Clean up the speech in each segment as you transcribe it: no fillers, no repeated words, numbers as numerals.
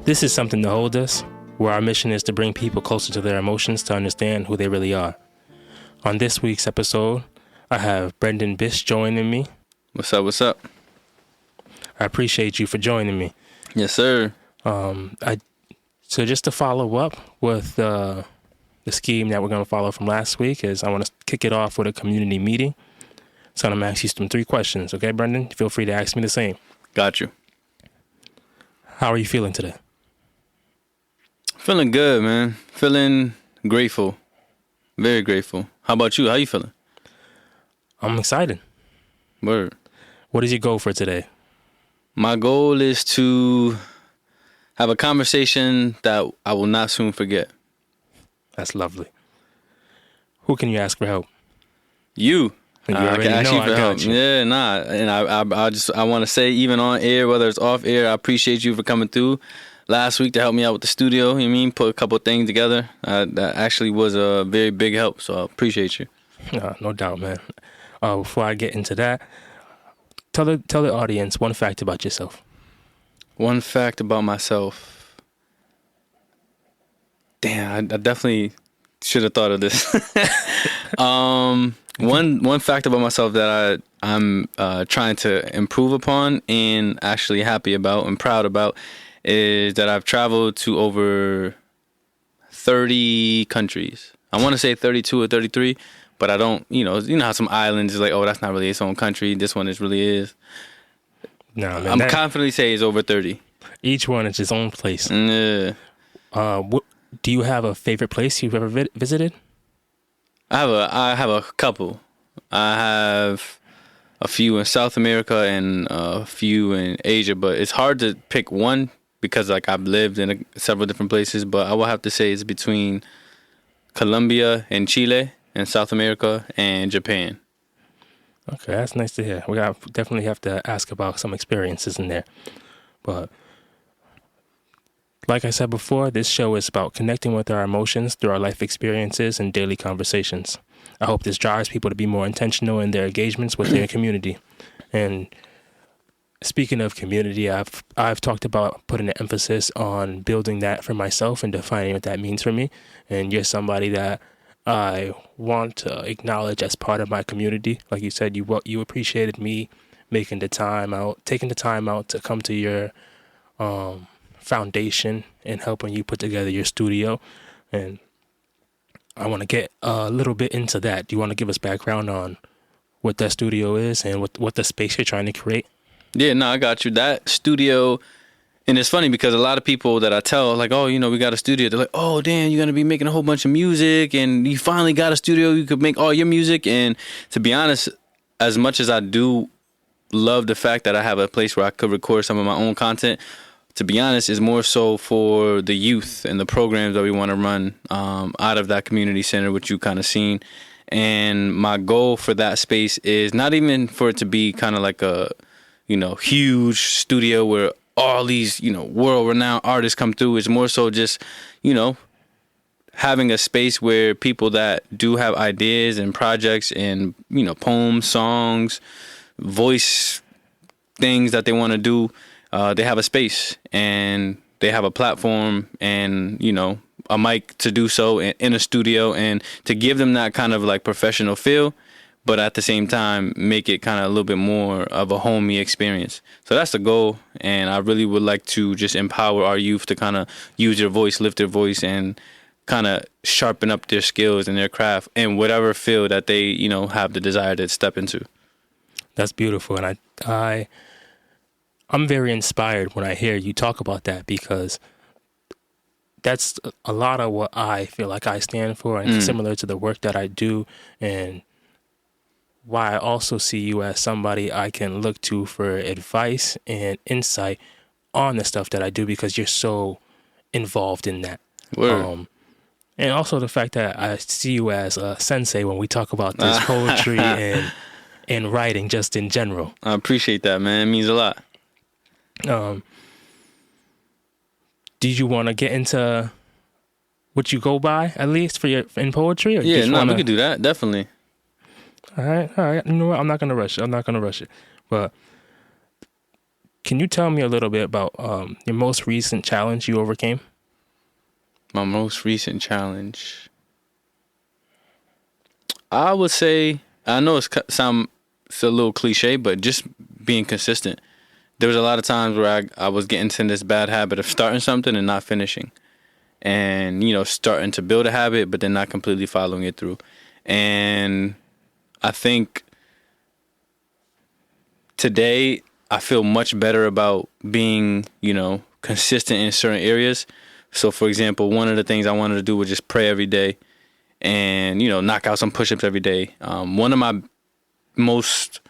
This is Something to Hold Us, where our mission is to bring people closer to their emotions to understand who they really are. On this week's episode, I have Brenden joining me. What's up? What's up? I appreciate you for joining me. Yes, sir. So just to follow up with the scheme that we're going to follow from last week is I want to kick it off with a community meeting. So I'm going to ask you some 3 questions. Okay, Brenden? Feel free to ask me the same. Got you. How are you feeling today? Feeling good, man. Feeling grateful. Very grateful. How about you? How you feeling? I'm excited. Word. What is your goal for today? My goal is to have a conversation that I will not soon forget. That's lovely. Who can you ask for help? You. You already can ask know you for I help. got you. Yeah, nah. And I want to say, even on air, whether it's off air, I appreciate you for coming through last week to help me out with the studio. You know what I mean? Put a couple of things together. That actually was a very big help. So I appreciate you. No doubt, man. Before I get into that, tell the audience one fact about yourself. One fact about myself. Damn, I definitely should have thought of this. One fact about myself that I'm trying to improve upon and actually happy about and proud about is that I've traveled to over 30 countries. I want to say 32 or 33, but I don't, you know how some islands is like, oh, that's not really its own country. This one really is. No, man. I'm confidently say it's over 30. Each one is its own place. Yeah. Do you have a favorite place you've ever visited? I have a couple. I have a few in South America and a few in Asia, but it's hard to pick one because like I've lived in several different places. But I will have to say it's between Colombia and Chile and South America and Japan. Okay, that's nice to hear. We definitely have to ask about some experiences in there. But like I said before, this show is about connecting with our emotions through our life experiences and daily conversations. I hope this drives people to be more intentional in their engagements with their community. And speaking of community, I've talked about putting an emphasis on building that for myself and defining what that means for me. And you're somebody that I want to acknowledge as part of my community. Like you said, you appreciated me taking the time out to come to your foundation and helping you put together your studio. And I want to get a little bit into that. Do you want to give us background on what that studio is and what the space you're trying to create? Yeah, no, I got you. That studio, and it's funny because a lot of people that I tell, like, oh, we got a studio. They're like, oh, damn, you're going to be making a whole bunch of music and you finally got a studio. You could make all your music. And to be honest, as much as I do love the fact that I have a place where I could record some of my own content, to be honest, is more so for the youth and the programs that we want to run out of that community center, which you kind of seen. And my goal for that space is not even for it to be kind of like a, huge studio where all these, world-renowned artists come through. It's more so just, having a space where people that do have ideas and projects and, poems, songs, voice things that they want to do, they have a space and they have a platform and, a mic to do so in a studio and to give them that kind of like professional feel, but at the same time, make it kind of a little bit more of a homey experience. So that's the goal. And I really would like to just empower our youth to kind of use their voice, lift their voice and kind of sharpen up their skills and their craft in whatever field that they, have the desire to step into. That's beautiful. And I'm very inspired when I hear you talk about that because that's a lot of what I feel like I stand for and similar to the work that I do and why I also see you as somebody I can look to for advice and insight on the stuff that I do because you're so involved in that. Word. And also the fact that I see you as a sensei when we talk about this poetry and writing just in general. I appreciate that, man. It means a lot. Did you want to get into what you go by at least in poetry? Or Yeah, we could do that. Definitely. All right. You know what? I'm not gonna rush it. But Can you tell me a little bit about your most recent challenge you overcame? My most recent challenge, I would say, I know it's a little cliche, but just being consistent. There was a lot of times where I was getting into this bad habit of starting something and not finishing. And, starting to build a habit, but then not completely following it through. And I think today I feel much better about being, consistent in certain areas. So, for example, one of the things I wanted to do was just pray every day and, knock out some push-ups every day. One of my most,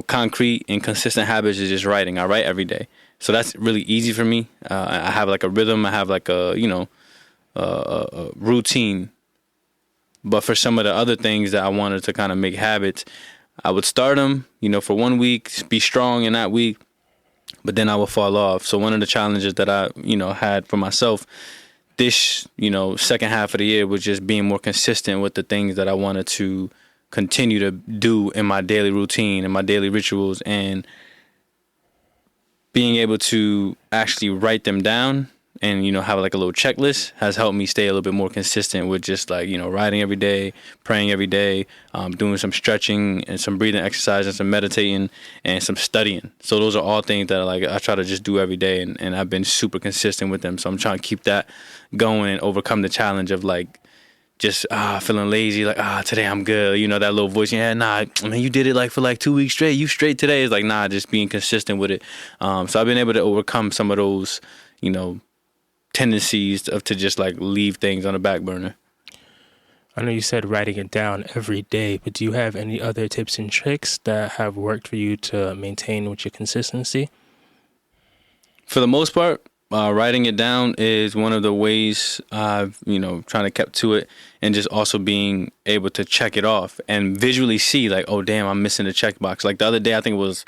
concrete and consistent habits is just writing. I write every day. So that's really easy for me. I have like a rhythm. I have like a routine. But for some of the other things that I wanted to kind of make habits, I would start them, for 1 week, be strong in that week, but then I would fall off. So one of the challenges that I, had for myself this, second half of the year was just being more consistent with the things that I wanted to continue to do in my daily routine and my daily rituals, and being able to actually write them down and, have like a little checklist has helped me stay a little bit more consistent with just like, writing every day, praying every day, doing some stretching and some breathing exercises, some meditating and some studying. So those are all things that I try to just do every day, and I've been super consistent with them. So I'm trying to keep that going and overcome the challenge of like just feeling lazy, like today I'm good, that little voice in your head, nah, man, you did it like for like 2 weeks straight, you straight today. It's like, nah, just being consistent with it. So I've been able to overcome some of those, tendencies to just like leave things on the back burner. I know you said writing it down every day, but do you have any other tips and tricks that have worked for you to maintain with your consistency? For the most part, writing it down is one of the ways I've, trying to keep to it, and just also being able to check it off and visually see like, oh, damn, I'm missing a checkbox. Like the other day, I think it was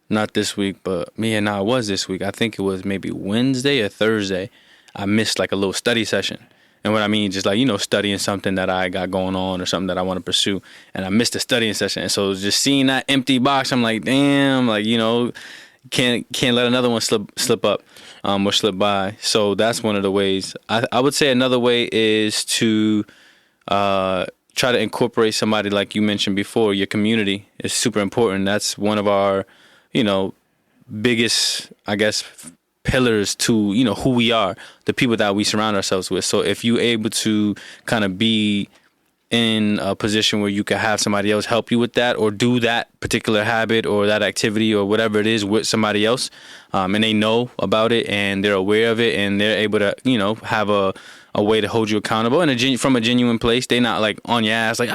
not this week, but it was this week. I think it was maybe Wednesday or Thursday. I missed like a little study session. And what I mean, just like, studying something that I got going on or something that I want to pursue. And I missed a studying session. And so just seeing that empty box, I'm like, damn, like, can't let another one slip up or slip by. So that's one of the ways. I would say another way is to try to incorporate somebody like you mentioned before. Your community is super important. That's one of our biggest, I guess, pillars to, who we are, the people that we surround ourselves with. So if you're able to kind of be in a position where you can have somebody else help you with that, or do that particular habit or that activity or whatever it is with somebody else, and they know about it and they're aware of it and they're able to, have a way to hold you accountable and from a genuine place. They're not like on your ass, like,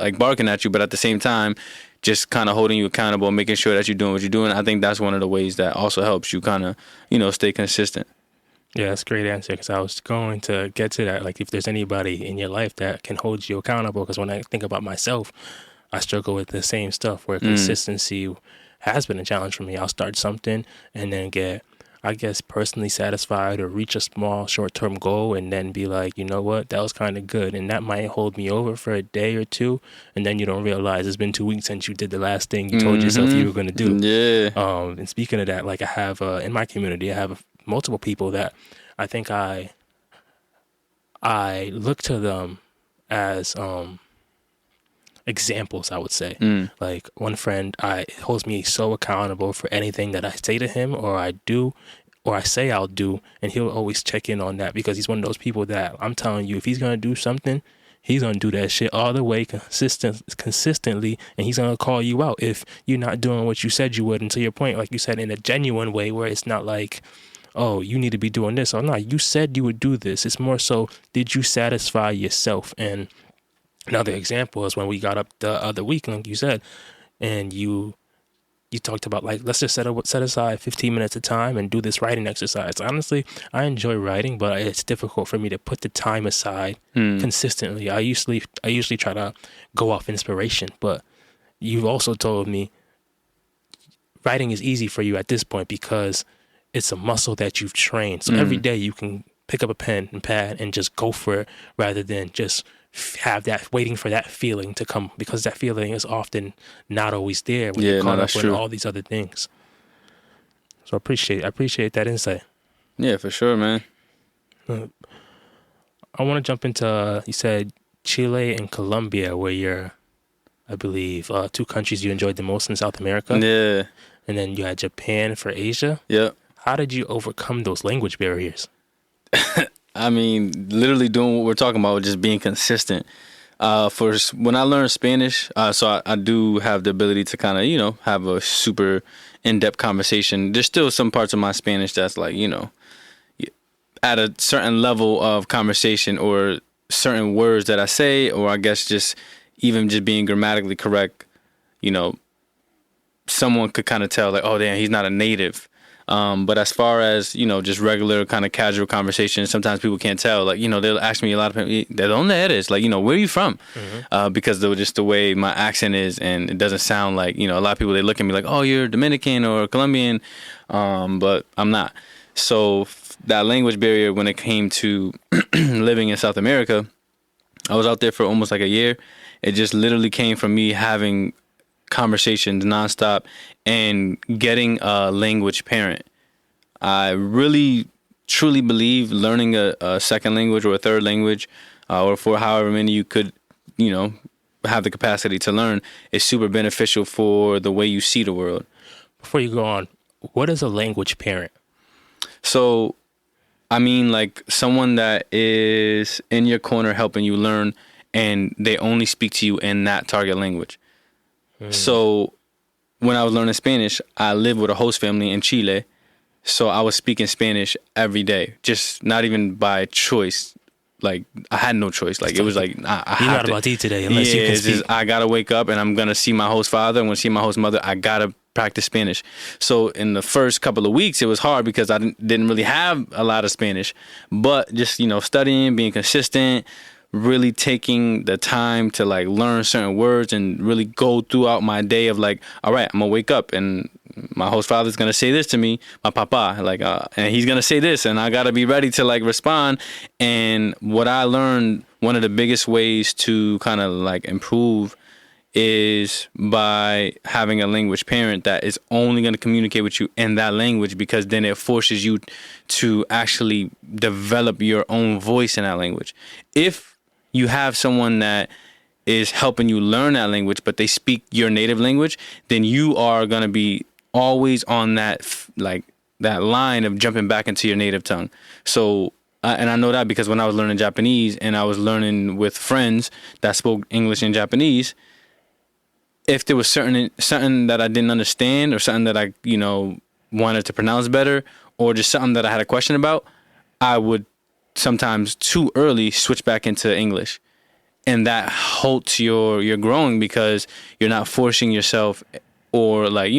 like barking at you, but at the same time, just kind of holding you accountable and making sure that you're doing what you're doing. I think that's one of the ways that also helps you kind of, stay consistent. Yeah, that's a great answer, because I was going to get to that. Like, if there's anybody in your life that can hold you accountable, because when I think about myself, I struggle with the same stuff where consistency has been a challenge for me. I'll start something and then get, I guess, personally satisfied or reach a small short-term goal and then be like, you know what, that was kind of good. And that might hold me over for a day or two. And then you don't realize it's been 2 weeks since you did the last thing you told yourself you were going to do. Yeah. And speaking of that, like I have in my community, I have multiple people that I think I look to them as examples, I would say. Like one friend holds me so accountable for anything that I say to him or I do or I say I'll do, and he'll always check in on that, because he's one of those people that I'm telling you, if he's gonna do something, he's gonna do that shit all the way consistently, and he's gonna call you out if you're not doing what you said you would. And to your point, like you said, in a genuine way where it's not like, oh, you need to be doing this, or no, you said you would do this. It's more so, did you satisfy yourself? And another example is when we got up the other week, like you said, and you talked about, like, let's just set aside 15 minutes of time and do this writing exercise. Honestly, I enjoy writing, but it's difficult for me to put the time aside consistently. I usually try to go off inspiration, but you've also told me writing is easy for you at this point because it's a muscle that you've trained. So every day you can pick up a pen and pad and just go for it, rather than just have that, waiting for that feeling to come, because that feeling is often not always there when Yeah, you're no, caught up that's with true. all these other things. So I appreciate that insight. Yeah, for sure, man. I want to jump into, you said Chile and Colombia were your, I believe, two countries you enjoyed the most in South America. Yeah, And then you had Japan for Asia. yeah. How did you overcome those language barriers? I mean, literally doing what we're talking about, just being consistent. When I learned Spanish, I do have the ability to kind of, have a super in-depth conversation. There's still some parts of my Spanish that's like, at a certain level of conversation or certain words that I say, or I guess just even just being grammatically correct, someone could kind of tell like, oh, damn, he's not a native. But as far as, just regular kind of casual conversation, sometimes people can't tell. Like, they'll ask me a lot of people, ¿de dónde eres? Like, where are you from? Because just the way my accent is, and it doesn't sound like, a lot of people, they look at me like, oh, you're Dominican or Colombian, but I'm not. So that language barrier, when it came to living in South America, I was out there for almost like a year. It just literally came from me having conversations nonstop and getting a language parent. I really truly believe learning a second language or a third language, or for however many you could, have the capacity to learn, is super beneficial for the way you see the world. Before you go on, what is a language parent? So, I mean, like someone that is in your corner helping you learn, and they only speak to you in that target language. So when I was learning Spanish, I lived with a host family in Chile. So I was speaking Spanish every day, just not even by choice. Like, I had no choice. Like, it was like, I You're have not to. about to eat today unless you can It's speak. just, I got to wake up and I'm going to see my host father. And when I see my host mother, I got to practice Spanish. So in the first couple of weeks, it was hard because I didn't really have a lot of Spanish. But just, studying, being consistent, really taking the time to like learn certain words and really go throughout my day of like, all right, I'm gonna wake up and my host father's gonna say this to me, my papa, like, and he's gonna say this, and I gotta be ready to like respond. And what I learned, one of the biggest ways to kind of like improve is by having a language parent that is only going to communicate with you in that language, because then it forces you to actually develop your own voice in that language. If you have someone that is helping you learn that language, but they speak your native language, then you are going to be always on that, like that line of jumping back into your native tongue. So, and I know that because when I was learning Japanese and I was learning with friends that spoke English and Japanese, if there was something that I didn't understand or something that I, wanted to pronounce better, or just something that I had a question about, I would sometimes too early switch back into English, and that halts your growing because you're not forcing yourself or like,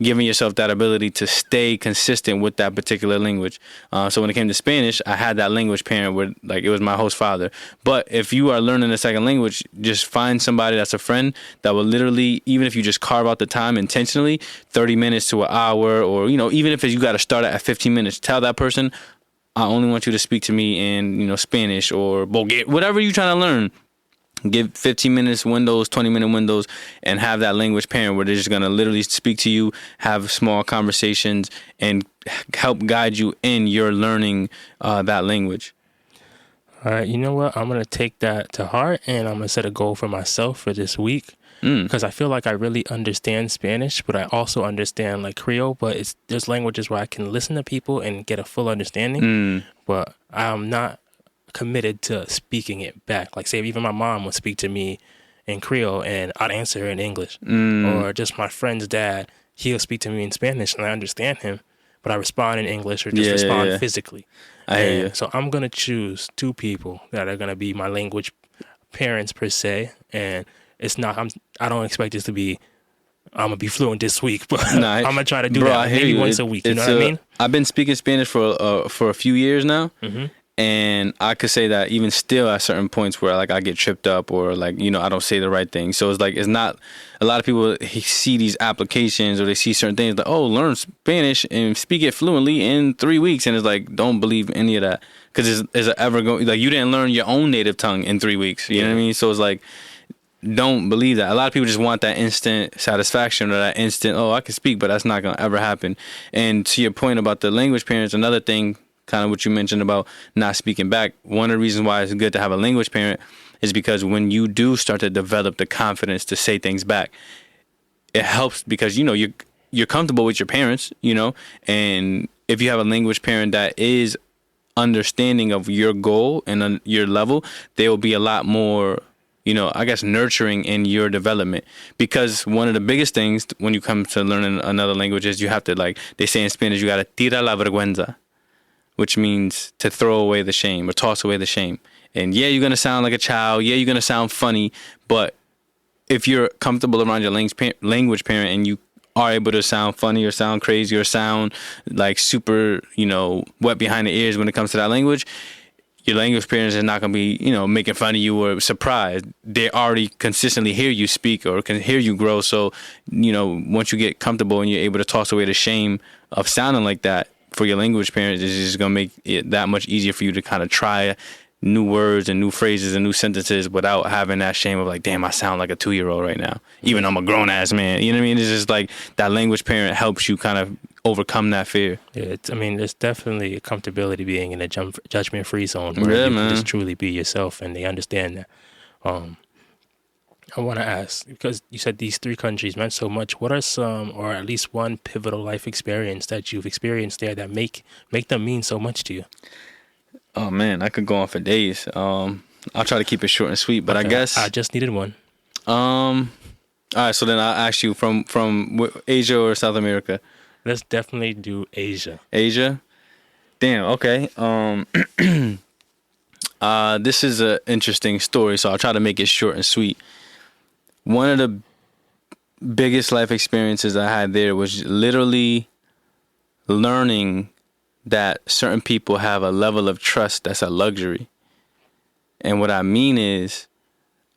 giving yourself that ability to stay consistent with that particular language. So when it came to Spanish, I had that language parent where like it was my host father. But if you are learning a second language, just find somebody that's a friend that will literally, even if you just carve out the time intentionally, 30 minutes to an hour, or, even if you got to start at 15 minutes, tell that person, I only want you to speak to me in, Spanish or Bulgarian, whatever you're trying to learn. Give 15 minutes windows, 20-minute windows, and have that language parent where they're just going to literally speak to you, have small conversations, and help guide you in your learning that language. All right, you know what? I'm going to take that to heart, and I'm going to set a goal for myself for this week. Because I feel like I really understand Spanish, but I also understand like Creole, but there's languages where I can listen to people and get a full understanding, but I'm not committed to speaking it back. Like, say, even my mom would speak to me in Creole and I'd answer her in English. Or just my friend's dad, he'll speak to me in Spanish and I understand him, but I respond in English or just respond physically. I hear you. So I'm going to choose two people that are going to be my language parents per se, and it's not, I don't expect this to be, I'm going to be fluent this week, but I'm going to try to do that maybe once a week. You know what I mean? I've been speaking Spanish for a few years now. And I could say that even still at certain points where like I get tripped up or like, I don't say the right thing. So it's like, it's not, a lot of people see these applications or they see certain things like, oh, learn Spanish and speak it fluently in 3 weeks. And it's like, don't believe any of that. because it's ever going, like, you didn't learn your own native tongue in 3 weeks. You know what I mean? So it's like, don't believe that. A lot of people just want that instant satisfaction or that instant, oh, I can speak, but that's not going to ever happen. And to your point about the language parents, another thing, kind of what you mentioned about not speaking back, one of the reasons why it's good to have a language parent is because when you do start to develop the confidence to say things back, it helps because, you know, you're comfortable with your parents, you know, and if you have a language parent that is understanding of your goal and your level, they will be a lot more, you know, I guess, nurturing in your development. Because one of the biggest things when you come to learning another language is you have to, like they say in Spanish, you got to tira la vergüenza, which means to throw away the shame or toss away the shame. And yeah, you're going to sound like a child. Yeah, you're going to sound funny. But if you're comfortable around your language parent and you are able to sound funny or sound crazy or sound like super, you know, wet behind the ears when it comes to that language, your language parents are not going to be, you know, making fun of you or surprised. They already consistently hear you speak or can hear you grow. So, you know, once you get comfortable and you're able to toss away the shame of sounding like that, for your language parents, it's just going to make it that much easier for you to kind of try new words and new phrases and new sentences without having that shame of like, damn, I sound like a 2-year-old right now, even though I'm a grown ass man. You know what I mean? It's just like that language parent helps you kind of overcome that fear. Yeah, there's definitely a comfortability being in a judgment-free zone where Yeah, you man. can just truly be yourself, and they understand that. I want to ask, because you said these 3 countries meant so much, what are some, or at least one pivotal life experience that you've experienced there that make them mean so much to you? Oh man, I could go on for days. I'll try to keep it short and sweet, but okay. I guess I just needed one. All right, so then I'll ask you from Asia or South America. Let's definitely do Asia. Asia? Damn, okay. This is an interesting story, so I'll try to make it short and sweet. One of the biggest life experiences I had there was literally learning that certain people have a level of trust that's a luxury. And what I mean is,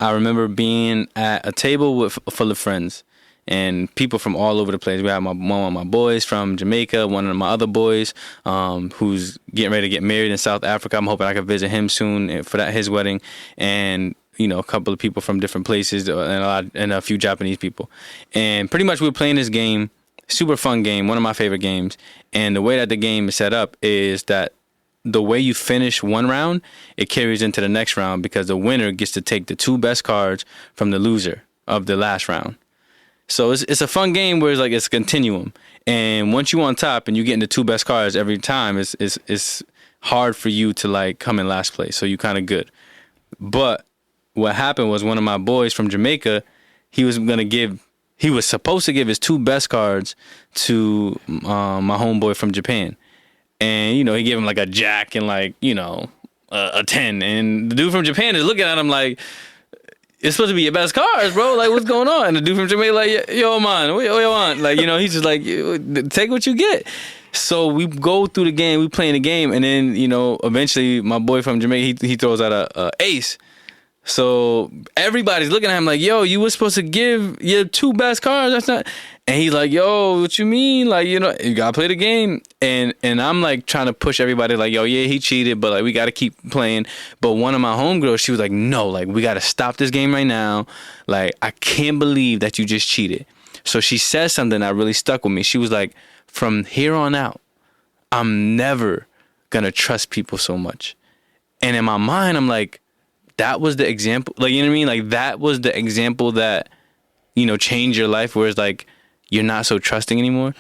I remember being at a table full of friends and people from all over the place. We had one of my boys from Jamaica, one of my other boys who's getting ready to get married in South Africa. I'm hoping I can visit him soon for his wedding. And, you know, a couple of people from different places and a few Japanese people. And pretty much we were playing this game, super fun game, one of my favorite games. And the way that the game is set up is that the way you finish one round, it carries into the next round because the winner gets to take the 2 best cards from the loser of the last round. So it's a fun game where it's a continuum. And once you're on top and you get the 2 best cards every time, it's hard for you to like come in last place. So you kind of good. But what happened was one of my boys from Jamaica, he was supposed to give his 2 best cards to my homeboy from Japan. And, you know, he gave him like a jack and like, you know, a 10. And the dude from Japan is looking at him like, it's supposed to be your best cards, bro. Like, what's going on? And the dude from Jamaica like, yo, man, what you want? Like, you know, he's just like, take what you get. So we go through the game, we playing the game. And then, you know, eventually my boy from Jamaica, he throws out a ace. So everybody's looking at him like, yo, you were supposed to give your 2 best cards. That's not. And he's like, yo, what you mean? Like, you know, you gotta play the game. And I'm like trying to push everybody like, yo, yeah, he cheated, but like we gotta keep playing. But one of my homegirls, she was like, no, like we gotta stop this game right now. Like, I can't believe that you just cheated. So she said something that really stuck with me. She was like, from here on out, I'm never gonna trust people so much. And in my mind, I'm like, that was the example, like, you know what I mean? Like, that was the example that, you know, changed your life, where it's like, you're not so trusting anymore.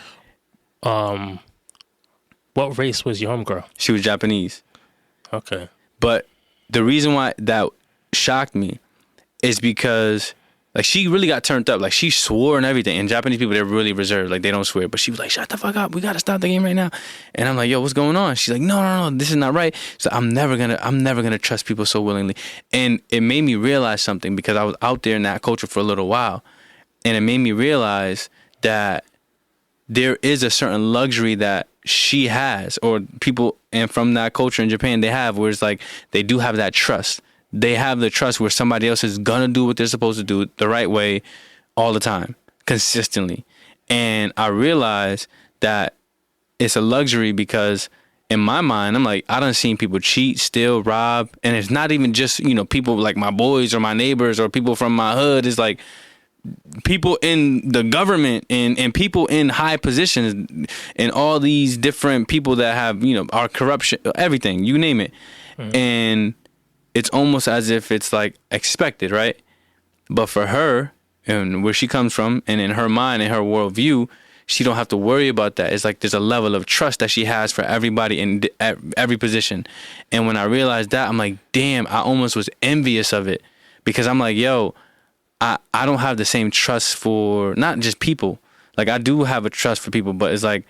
What race was your homegirl? She was Japanese. Okay. But the reason why that shocked me is because, like, she really got turned up. Like, she swore and everything. And Japanese people, they're really reserved. Like, they don't swear. But she was like, shut the fuck up. We got to stop the game right now. And I'm like, yo, what's going on? She's like, no, this is not right. So I'm never gonna trust people so willingly. And it made me realize something, because I was out there in that culture for a little while. And it made me realize that there is a certain luxury that she has, or people and from that culture in Japan, they have, where it's like, they do have that trust. They have the trust where somebody else is gonna do what they're supposed to do the right way all the time, consistently. And I realized that it's a luxury because in my mind, I'm like, I done seen people cheat, steal, rob, and it's not even just, you know, people like my boys or my neighbors or people from my hood. It's like people in the government and people in high positions and all these different people that have, you know, our corruption, everything, you name it. And it's almost as if it's like expected, right? But for her and where she comes from and in her mind and her worldview, she don't have to worry about that. It's like there's a level of trust that she has for everybody in every position. And when I realized that, I'm like, damn, I almost was envious of it, because I'm like, yo, I don't have the same trust for not just people. Like, I do have a trust for people, but it's like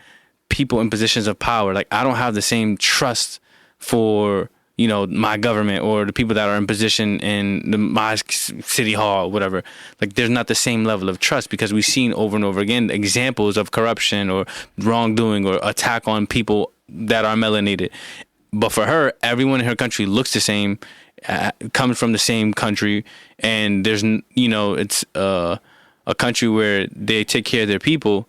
people in positions of power. Like, I don't have the same trust for, you know, my government or the people that are in position in my city hall, whatever. Like, there's not the same level of trust, because we've seen over and over again examples of corruption or wrongdoing or attack on people that are melanated. But for her, everyone in her country looks the same, comes from the same country, and there's, you know, it's a country where they take care of their people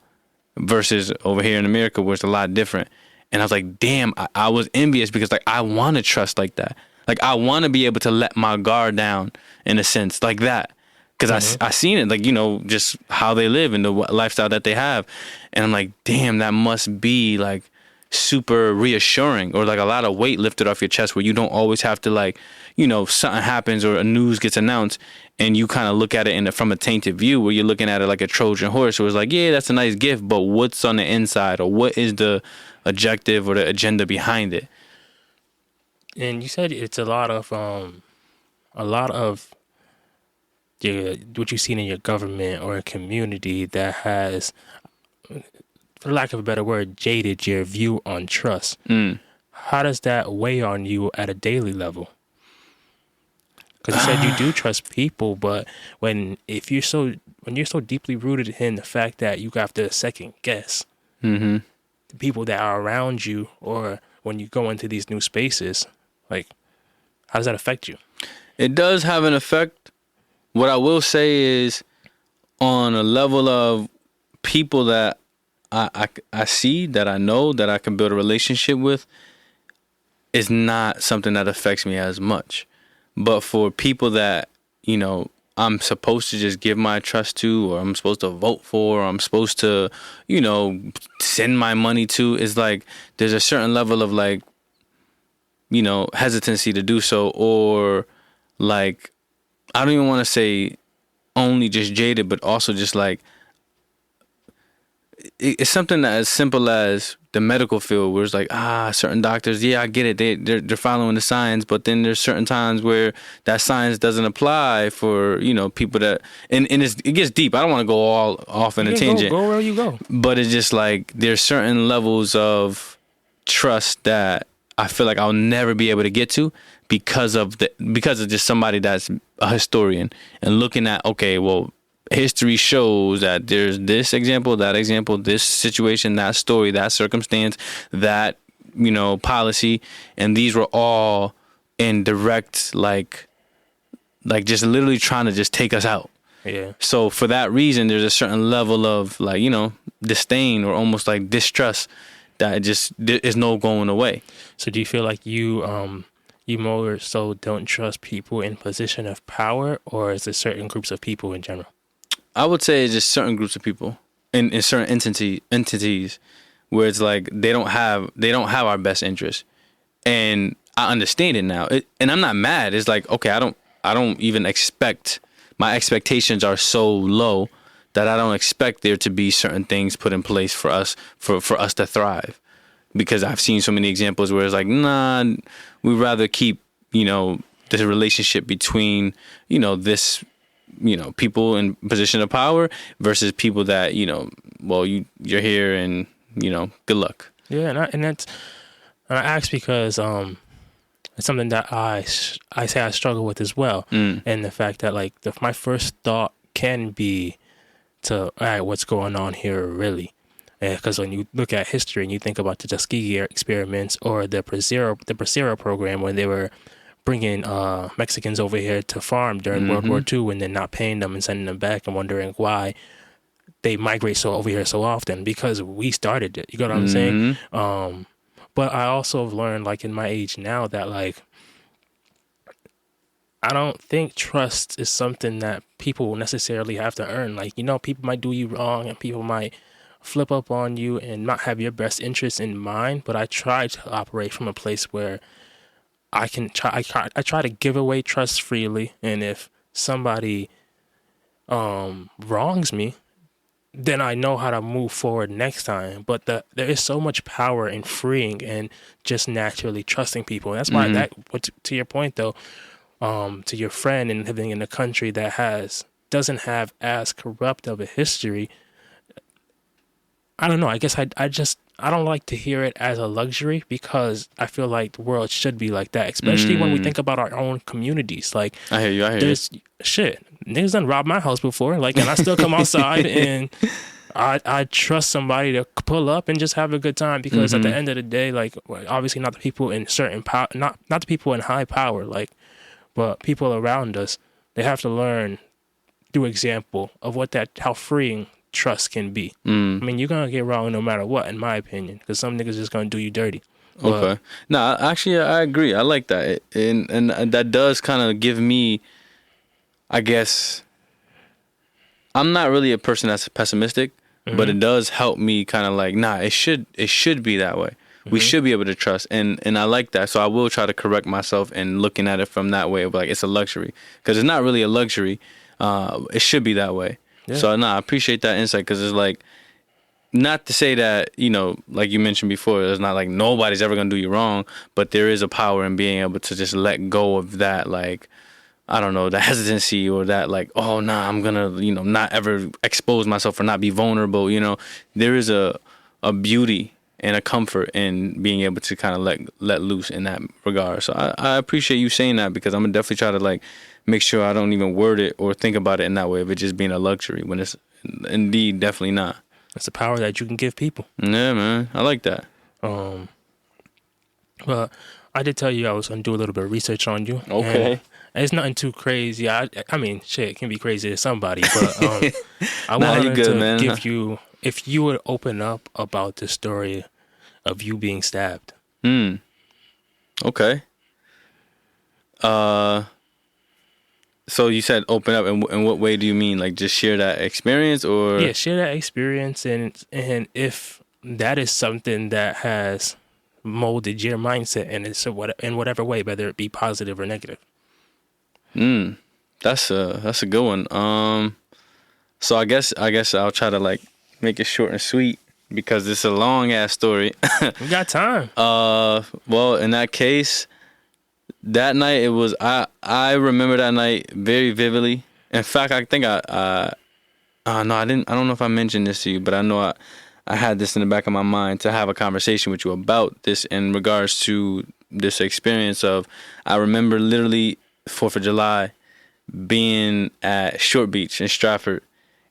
versus over here in America where it's a lot different. And I was like, damn, I was envious, because like I want to trust like that. Like, I want to be able to let my guard down in a sense like that, because I seen it, like, you know, just how they live and the lifestyle that they have. And I'm like, damn, that must be like super reassuring, or like a lot of weight lifted off your chest, where you don't always have to, like, you know, something happens or a news gets announced and you kind of look at it from a tainted view, where you're looking at it like a Trojan horse, where it's like, yeah, that's a nice gift, but what's on the inside, or what is the objective or the agenda behind it? And you said it's a lot of what you've seen in your government or a community that has, for lack of a better word, jaded your view on trust. How does that weigh on you at a daily level? Because you said you do trust people, but when you're so deeply rooted in the fact that you have to second guess the people that are around you, or when you go into these new spaces, like, how does that affect you? It does have an effect. What I will say is, on a level of people that I see, that I know, that I can build a relationship with, is not something that affects me as much. But for people that, you know, I'm supposed to just give my trust to, or I'm supposed to vote for, or I'm supposed to, you know, send my money to, is like there's a certain level of, like, you know, hesitancy to do so, or like, I don't even want to say only just jaded, but also just like, it's something that as simple as the medical field, where it's like, certain doctors, yeah, I get it, they're following the science, but then there's certain times where that science doesn't apply for, you know, people that, and it gets deep. I don't want to go all off in a tangent. Go where you go. But it's just like, there's certain levels of trust that I feel like I'll never be able to get to, because of just somebody that's a historian and looking at, okay, well, history shows that there's this example, that example, this situation, that story, that circumstance, that, you know, policy, and these were all in direct, like just literally trying to just take us out. Yeah. So for that reason, there's a certain level of, like, you know, disdain or almost like distrust that just is no going away. So do you feel like you more so don't trust people in position of power, or is it certain groups of people in general? I would say it's just certain groups of people in certain entities where it's like they don't have our best interest, and I understand it now. And I'm not mad. It's like, okay, I don't even expect, my expectations are so low that I don't expect there to be certain things put in place for us to thrive, because I've seen so many examples where it's like, nah, we'd rather keep, you know, the relationship between, you know, this, you know, people in position of power versus people that, you know, well, you're here and, you know, good luck. Yeah, and I ask because it's something that I say I struggle with as well, and the fact that, like, my first thought can be to, all right, what's going on here really? Because when you look at history and you think about the Tuskegee experiments or the Bracero program, when they were bringing Mexicans over here to farm during World War II and then not paying them and sending them back, and wondering why they migrate over here so often, because we started it. You got what I'm saying? But I also have learned, like, in my age now, that, like, I don't think trust is something that people will necessarily have to earn. Like, people might do you wrong and people might flip up on you and not have your best interests in mind. But I try to operate from a place where I try to give away trust freely. And if somebody wrongs me, then I know how to move forward next time. But there is so much power in freeing and just naturally trusting people. And that's why to your point though, to your friend and living in a country that doesn't have as corrupt of a history. I don't know. I guess I don't like to hear it as a luxury, because I feel like the world should be like that, especially when we think about our own communities. Like, I hear you. There's shit. Niggas done robbed my house before. Like, and I still come outside and I trust somebody to pull up and just have a good time, because at the end of the day, like, obviously not the people in certain power, not the people in high power, like, but people around us, they have to learn through example of how freeing trust can be. I mean, you're gonna get wrong no matter what, in my opinion, because some niggas just gonna do you dirty. Okay. No, actually, I agree. I like that, and that does kind of give me, I guess, I'm not really a person that's pessimistic, but it does help me kind of like, nah, it should be that way. We should be able to trust, and I like that. So I will try to correct myself and looking at it from that way of like, it's a luxury, because it's not really a luxury. It should be that way. Yeah. So I appreciate that insight, because it's like, not to say that, like you mentioned before, it's not like nobody's ever gonna do you wrong, but there is a power in being able to just let go of that, like, I don't know, the hesitancy, or that like, oh nah, I'm gonna not ever expose myself or not be vulnerable. There is a beauty and a comfort in being able to kind of let loose in that regard. So I appreciate you saying that, because I'm gonna definitely try to like make sure I don't even word it or think about it in that way of it just being a luxury, when it's indeed definitely not. It's a power that you can give people. Yeah, man, I like that. But I did tell you I was gonna do a little bit of research on you. Okay. And it's nothing too crazy. I mean, shit, it can be crazy to somebody, but I wanted to give you, if you would open up about the story of you being stabbed. Okay. So you said open up, and in what way do you mean? Like, just share that experience, or? Yeah, share that experience, and if that is something that has molded your mindset, and it's in whatever way, whether it be positive or negative. That's a good one. So I guess I'll try to like make it short and sweet, because it's a long ass story. We got time. Well, in that case, that night it was, I remember that night very vividly. In fact, I think no, I don't know if I mentioned this to you, but I know I had this in the back of my mind to have a conversation with you about this in regards to this experience of, I remember literally 4th of July being at Short Beach in Stratford,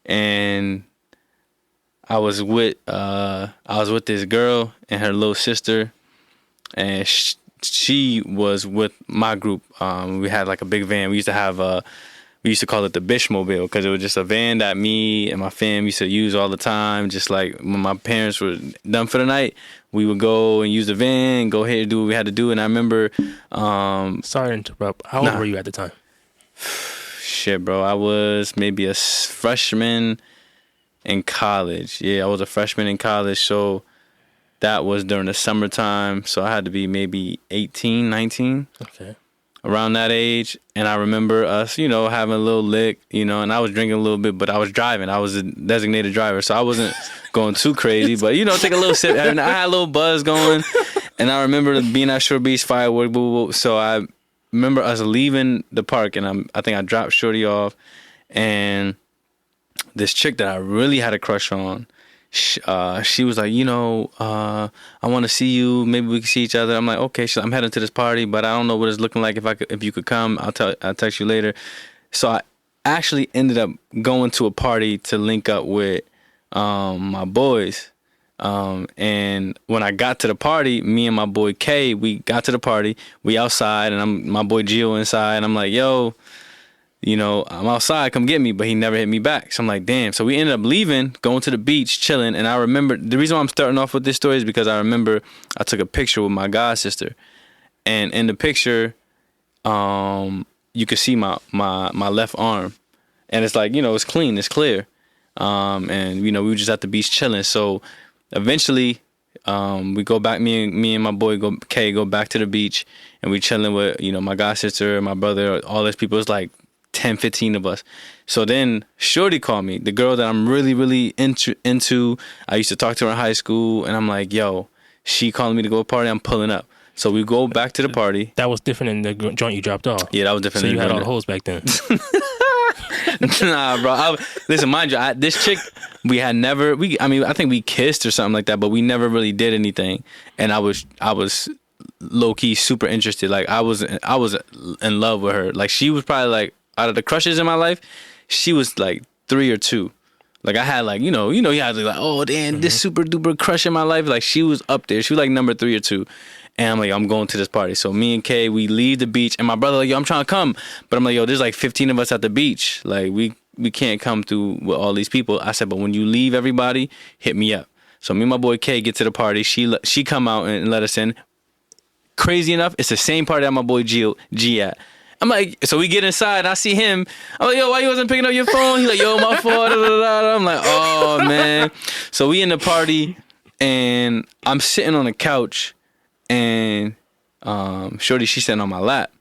and I was with this girl and her little sister, and she was with my group. We had like a big van. We used to call it the Bishmobile, because it was just a van that me and my fam used to use all the time. Just like when my parents were done for the night, we would go and use the van, go ahead and do what we had to do. And I remember... Sorry to interrupt. How old were you at the time? Shit, bro. I was maybe a freshman in college. Yeah, I was a freshman in college. So that was during the summertime. So I had to be maybe 18, 19. Okay. Around that age. And I remember us, having a little lick, and I was drinking a little bit, but I was driving. I was a designated driver, so I wasn't going too crazy, but, take a little sip. And I had a little buzz going. And I remember being at Short Beach firework. So I remember us leaving the park, and I think I dropped Shorty off. And this chick that I really had a crush on, she was like, I want to see you. Maybe we can see each other. I'm like, okay. She's like, I'm heading to this party, but I don't know what it's looking like. If you could come, I'll text you later. So I actually ended up going to a party to link up with my boys. And when I got to the party, me and my boy K, we got to the party. We outside, and my boy Gio inside. And I'm like, yo, you know, I'm outside, come get me. But he never hit me back. So I'm like, damn. So we ended up leaving, going to the beach, chilling. And I remember, the reason why I'm starting off with this story is because I remember I took a picture with my god sister. And in the picture, you could see my left arm. And it's like, you know, it's clean, it's clear. And, you know, we were just at the beach chilling. So eventually, we go back, me and my boy Kay go back to the beach, and we chilling with, you know, my god sister, my brother, all those people. It's like 10, 15 of us. So then Shorty called me, the girl that I'm really, really into. I used to talk to her in high school, and I'm like, yo, she calling me to go to a party, I'm pulling up. So we go back to the party. That was different than the joint you dropped off. Yeah, that was different. So you had all the hoes back then. Nah, bro. Listen, mind you, this chick, we had never. I think we kissed or something like that, but we never really did anything. And I was low key super interested. Like I was in love with her. Like she was probably like, out of the crushes in my life, she was like 3 or 2. Like I had like, you know, you had to like, oh damn, this super duper crush in my life. Like she was up there. She was like number 3 or 2. And I'm like, I'm going to this party. So me and Kay, we leave the beach, and my brother like, yo, I'm trying to come. But I'm like, yo, there's like 15 of us at the beach. Like we can't come through with all these people. I said, but when you leave everybody, hit me up. So me and my boy Kay get to the party. She come out and let us in. Crazy enough, it's the same party that my boy G at. I'm like, so we get inside, and I see him. I'm like, yo, why you wasn't picking up your phone? He's like, yo, my fault. Da, da, da. I'm like, oh, man. So we in the party, and I'm sitting on the couch, and Shorty, she's sitting on my lap.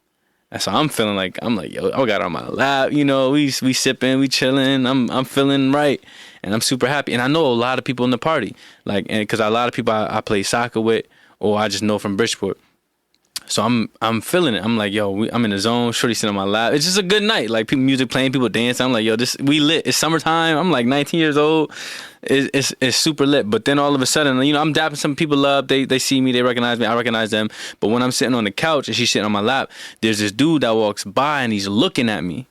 And so I'm like, yo, I got her on my lap. You know, we sipping, we chilling. I'm feeling right, and I'm super happy. And I know a lot of people in the party, like, and because a lot of people I play soccer with, or I just know from Bridgeport. So I'm feeling it. I'm like, yo, I'm in the zone. Shorty sitting on my lap. It's just a good night. Like people, music playing, people dancing. I'm like, yo, we lit. It's summertime. I'm like 19 years old. It's super lit. But then all of a sudden, you know, I'm dapping some people up. They see me. They recognize me. I recognize them. But when I'm sitting on the couch and she's sitting on my lap, there's this dude that walks by and he's looking at me,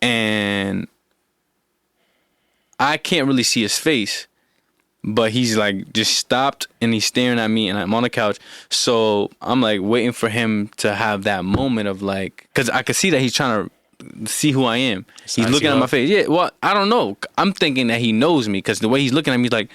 and I can't really see his face. But he's like just stopped and he's staring at me, and I'm on the couch. So I'm like waiting for him to have that moment of like, because I could see that he's trying to see who I am. He's looking at my face. Yeah, well, I don't know. I'm thinking that he knows me because the way he's looking at me is like,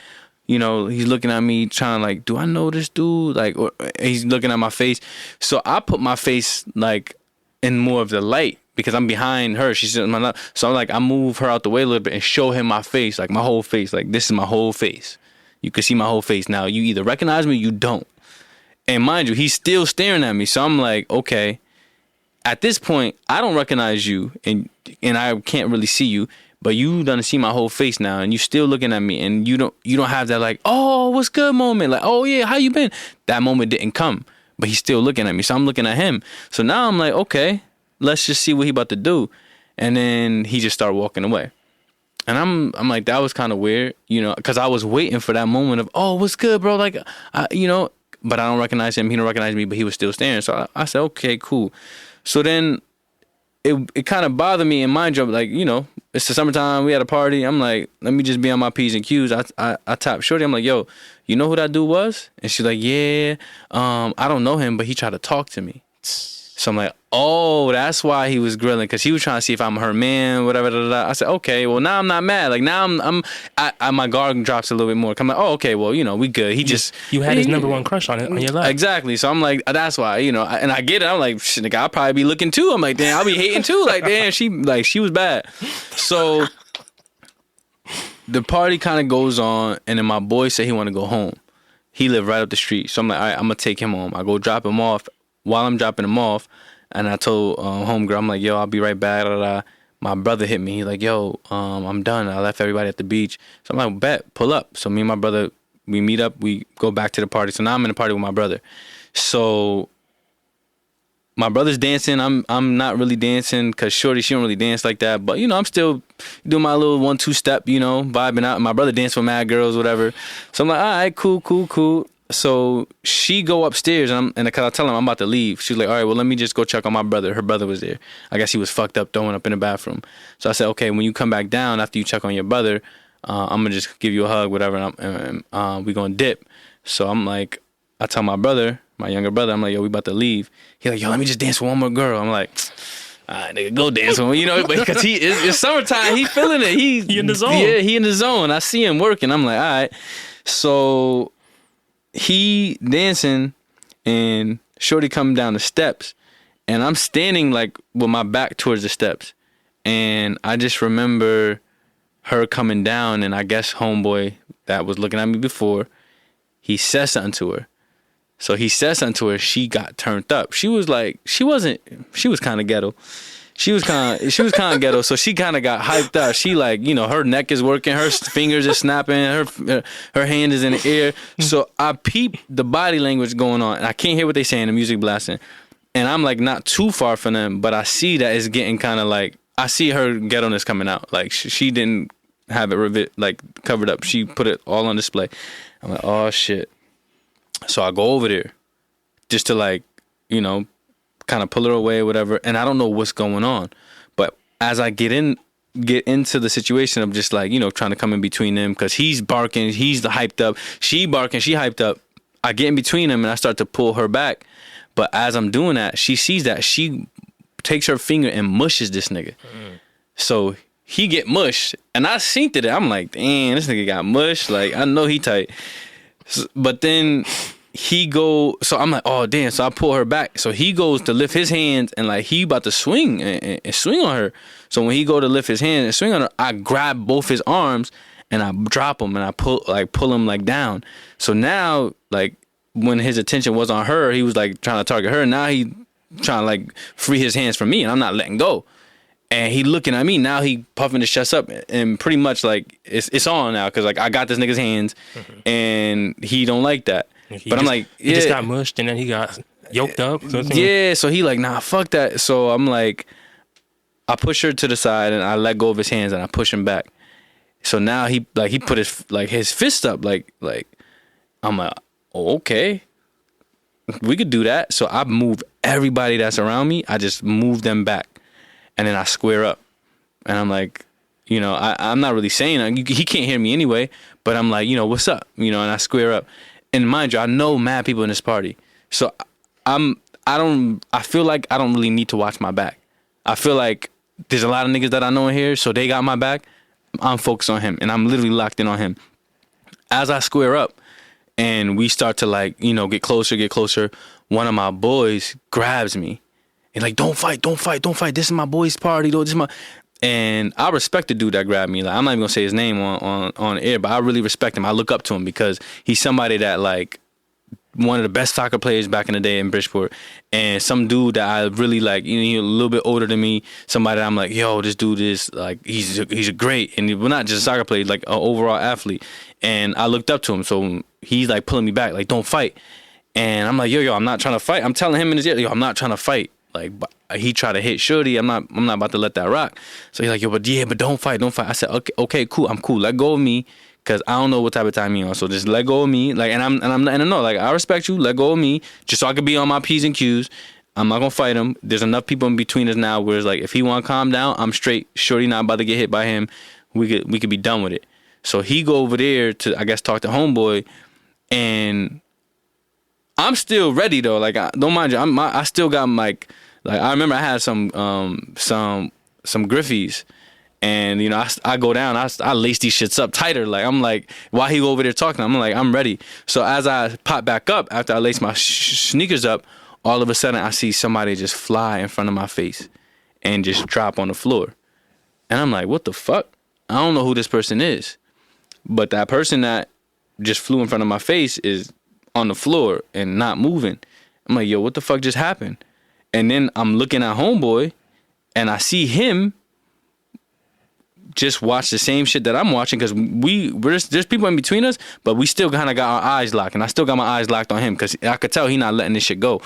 you know, he's looking at me trying to like, do I know this dude? Like, or he's looking at my face. So I put my face like in more of the light, because I'm behind her. She's sitting on my lap. So I'm like, I move her out the way a little bit and show him my face, like my whole face. Like, this is my whole face. You can see my whole face. Now, you either recognize me or you don't. And mind you, he's still staring at me. So I'm like, okay. At this point, I don't recognize you, and I can't really see you. But you done see my whole face now, and you still looking at me, and you don't have that like, oh, what's good moment. Like, oh yeah, how you been? That moment didn't come. But he's still looking at me. So I'm looking at him. So now I'm like, okay, let's just see what he about to do. And then he just started walking away. And I'm like, that was kind of weird, you know, because I was waiting for that moment of, oh, what's good, bro? Like, you know, but I don't recognize him. He don't recognize me, but he was still staring. So I said, okay, cool. So then it kind of bothered me. And mind you, like, you know, it's the summertime. We had a party. I'm like, let me just be on my P's and Q's. I tapped Shorty. I'm like, yo, you know who that dude was? And she's like, yeah, I don't know him, but he tried to talk to me. So I'm like, oh, that's why he was grilling, because he was trying to see if I'm her man, whatever. Da, da, da. I said, okay, well, now I'm not mad. Like, now my guard drops a little bit more. I'm like, oh, okay, well, you know, we good. You had his number one crush on your life. Exactly. So I'm like, that's why, you know, and I get it. I'm like, shit, nigga, I'll probably be looking too. I'm like, damn, I'll be hating too. Like, damn, she was bad. So the party kind of goes on, and then my boy said he want to go home. He lived right up the street. So I'm like, all right, I'm going to take him home. I go drop him off. While I'm dropping him off, and I told homegirl, I'm like, yo, I'll be right back. Da, da, da. My brother hit me. He's like, yo, I'm done. I left everybody at the beach. So I'm like, bet, pull up. So me and my brother, we meet up. We go back to the party. So now I'm in the party with my brother. So my brother's dancing. I'm not really dancing because Shorty, she don't really dance like that. But, you know, I'm still doing my little 1-2 step, you know, vibing out. My brother danced with mad girls, whatever. So I'm like, all right, cool. So she go upstairs, and because I tell him I'm about to leave. She's like, all right, well, let me just go check on my brother. Her brother was there. I guess he was fucked up throwing up in the bathroom. So I said, okay, when you come back down after you check on your brother, I'm going to just give you a hug, whatever, and we going to dip. So I'm like, I tell my brother, my younger brother, I'm like, yo, we about to leave. He's like, yo, let me just dance with one more girl. I'm like, all right, nigga, go dance with me, you know, because it's summertime, he feeling it. He in the zone. Yeah, he in the zone. I see him working. I'm like, all right. So he dancing and shorty coming down the steps, and I'm standing like with my back towards the steps, and I just remember her coming down, and I guess homeboy that was looking at me before, he said something to her. So he said something to her. She got turned up. She was like, she was kind of ghetto. She was kind of ghetto. So she kind of got hyped up. She like, you know, her neck is working, her fingers are snapping, her hand is in the air. So I peep the body language going on, and I can't hear what they saying. The music blasting, and I'm like not too far from them, but I see that it's getting kind of like, I see her ghetto-ness coming out. Like she didn't have it like covered up. She put it all on display. I'm like, oh shit. So I go over there just to like, you know, kind of pull her away or whatever. And I don't know what's going on. But as I get into the situation of just like, you know, trying to come in between them because he's barking, he's the hyped up, she barking, she hyped up. I get in between them and I start to pull her back. But as I'm doing that, she sees that. She takes her finger and mushes this nigga. So he get mushed. And I seen it. I'm like, damn, this nigga got mushed. Like, I know he tight. But then he go, so I'm like, oh damn. So I pull her back. So he goes to lift his hands and like he about to swing and swing on her. So when he go to lift his hand and swing on her, I grab both his arms and I drop him and I pull him like down. So now like when his attention was on her, he was like trying to target her. Now he trying to like free his hands from me and I'm not letting go. And he looking at me now. He puffing his chest up, and pretty much like it's on now because like I got this nigga's hands, and he don't like that. But I'm like, yeah. He just got mushed, and then he got yoked up. So yeah, so he like, nah, fuck that. So I'm like, I push her to the side, and I let go of his hands, and I push him back. So now he put his fist up, like I'm like, oh, okay, we could do that. So I move everybody that's around me. I just move them back. And then I square up. And I'm like, you know, I'm not really saying it. He can't hear me anyway. But I'm like, you know, what's up? You know, and I square up. And mind you, I know mad people in this party. So I feel like I don't really need to watch my back. I feel like there's a lot of niggas that I know in here. So they got my back. I'm focused on him. And I'm literally locked in on him. As I square up and we start to like, you know, get closer. One of my boys grabs me. And like, don't fight. This is my boy's party, though. And I respect the dude that grabbed me. Like, I'm not even gonna say his name on air, but I really respect him. I look up to him because he's somebody that like one of the best soccer players back in the day in Bridgeport, and some dude that I really like. You know, he's a little bit older than me. Somebody that I'm like, yo, this dude is like, he's a great, and we're not just a soccer player, like an overall athlete. And I looked up to him, so he's like pulling me back, like, don't fight. And I'm like, yo, I'm not trying to fight. I'm telling him in his ear, yo, I'm not trying to fight. Like, he tried to hit shorty. I'm not about to let that rock. So he's like, yo, but don't fight. I said, okay, cool. I'm cool. Let go of me, cause I don't know what type of time you're on. So just let go of me. Like, and I'm letting him know, like, I respect you. Let go of me, just so I can be on my P's and Q's. I'm not gonna fight him. There's enough people in between us now where it's like, if he want to calm down, I'm straight. Shorty not about to get hit by him. We could be done with it. So he go over there to, I guess, talk to homeboy, and I'm still ready though. Like, don't mind you. I still got like I remember I had some Griffies, and you know I go down. I lace these shits up tighter. Like, I'm like, while he go over there talking, I'm like, I'm ready. So as I pop back up after I lace my sneakers up, all of a sudden I see somebody just fly in front of my face and just drop on the floor, and I'm like, what the fuck? I don't know who this person is, but that person that just flew in front of my face is on the floor and not moving. I'm like, yo, what the fuck just happened? And then I'm looking at homeboy, and I see him just watch the same shit that I'm watching, because there's people in between us, but we still kind of got our eyes locked, and I still got my eyes locked on him because I could tell he not letting this shit go.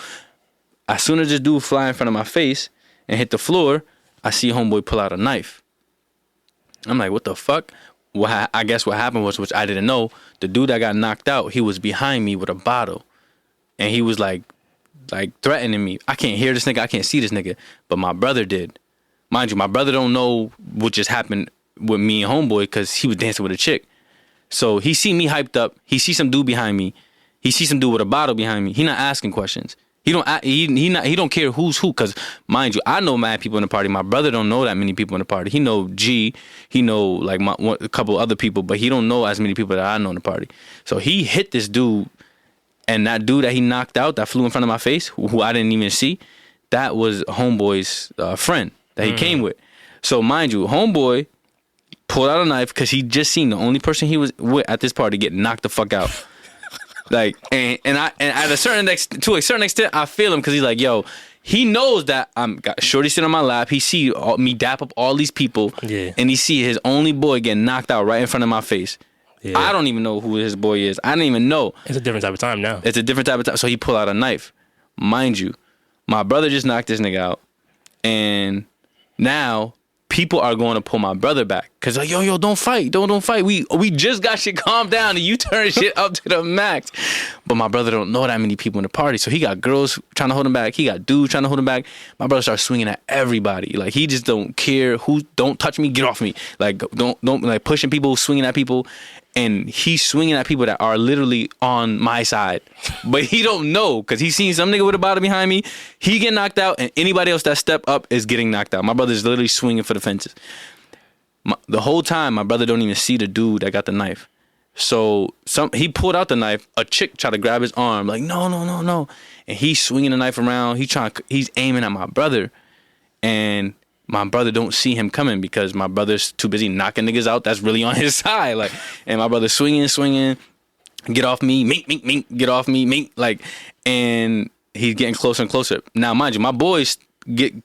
As soon as this dude fly in front of my face and hit the floor, I see homeboy pull out a knife. I'm like, what the fuck? I guess what happened was, which I didn't know, the dude that got knocked out, he was behind me with a bottle, and he was like threatening me. I can't hear this nigga, I can't see this nigga, but my brother did. Mind you, my brother don't know what just happened with me and homeboy because he was dancing with a chick. So he see me hyped up. He see some dude behind me. He see some dude with a bottle behind me. He not asking questions. He don't act, he don't care who's who, because mind you, I know mad people in the party. My brother don't know that many people in the party. He know G, he know like a couple other people, but he don't know as many people that I know in the party. So he hit this dude, and that dude that he knocked out that flew in front of my face, who I didn't even see, that was Homeboy's friend that he came with. So mind you, Homeboy pulled out a knife because he just seen the only person he was with at this party get knocked the fuck out. Like, and at a certain extent, I feel him, because he's like, yo, he knows that I'm got Shorty sitting on my lap. He see me dap up all these people, and he see his only boy get knocked out right in front of my face. Yeah. I don't even know who his boy is. I didn't even know. It's a different type of time now. It's a different type of time. So he pulled out a knife. Mind you, my brother just knocked this nigga out, and now people are going to pull my brother back, because like, yo, don't fight, don't fight. We just got shit calmed down, and you turn shit up to the max. But my brother don't know that many people in the party, so he got girls trying to hold him back. He got dudes trying to hold him back. My brother starts swinging at everybody. Like, he just don't care who. Don't touch me, get off me. Like, don't like pushing people, swinging at people. And he's swinging at people that are literally on my side. But he don't know, because he's seen some nigga with a bottle behind me. He get knocked out, and anybody else that step up is getting knocked out. My brother's literally swinging for the fences. The whole time, my brother don't even see the dude that got the knife. So he pulled out the knife. A chick tried to grab his arm. Like, no. And he's swinging the knife around. He's aiming at my brother. And my brother don't see him coming, because my brother's too busy knocking niggas out that's really on his side. Like, and my brother's swinging, get off me, mink, get off me, mink. Like, and he's getting closer and closer. Now, mind you, my boy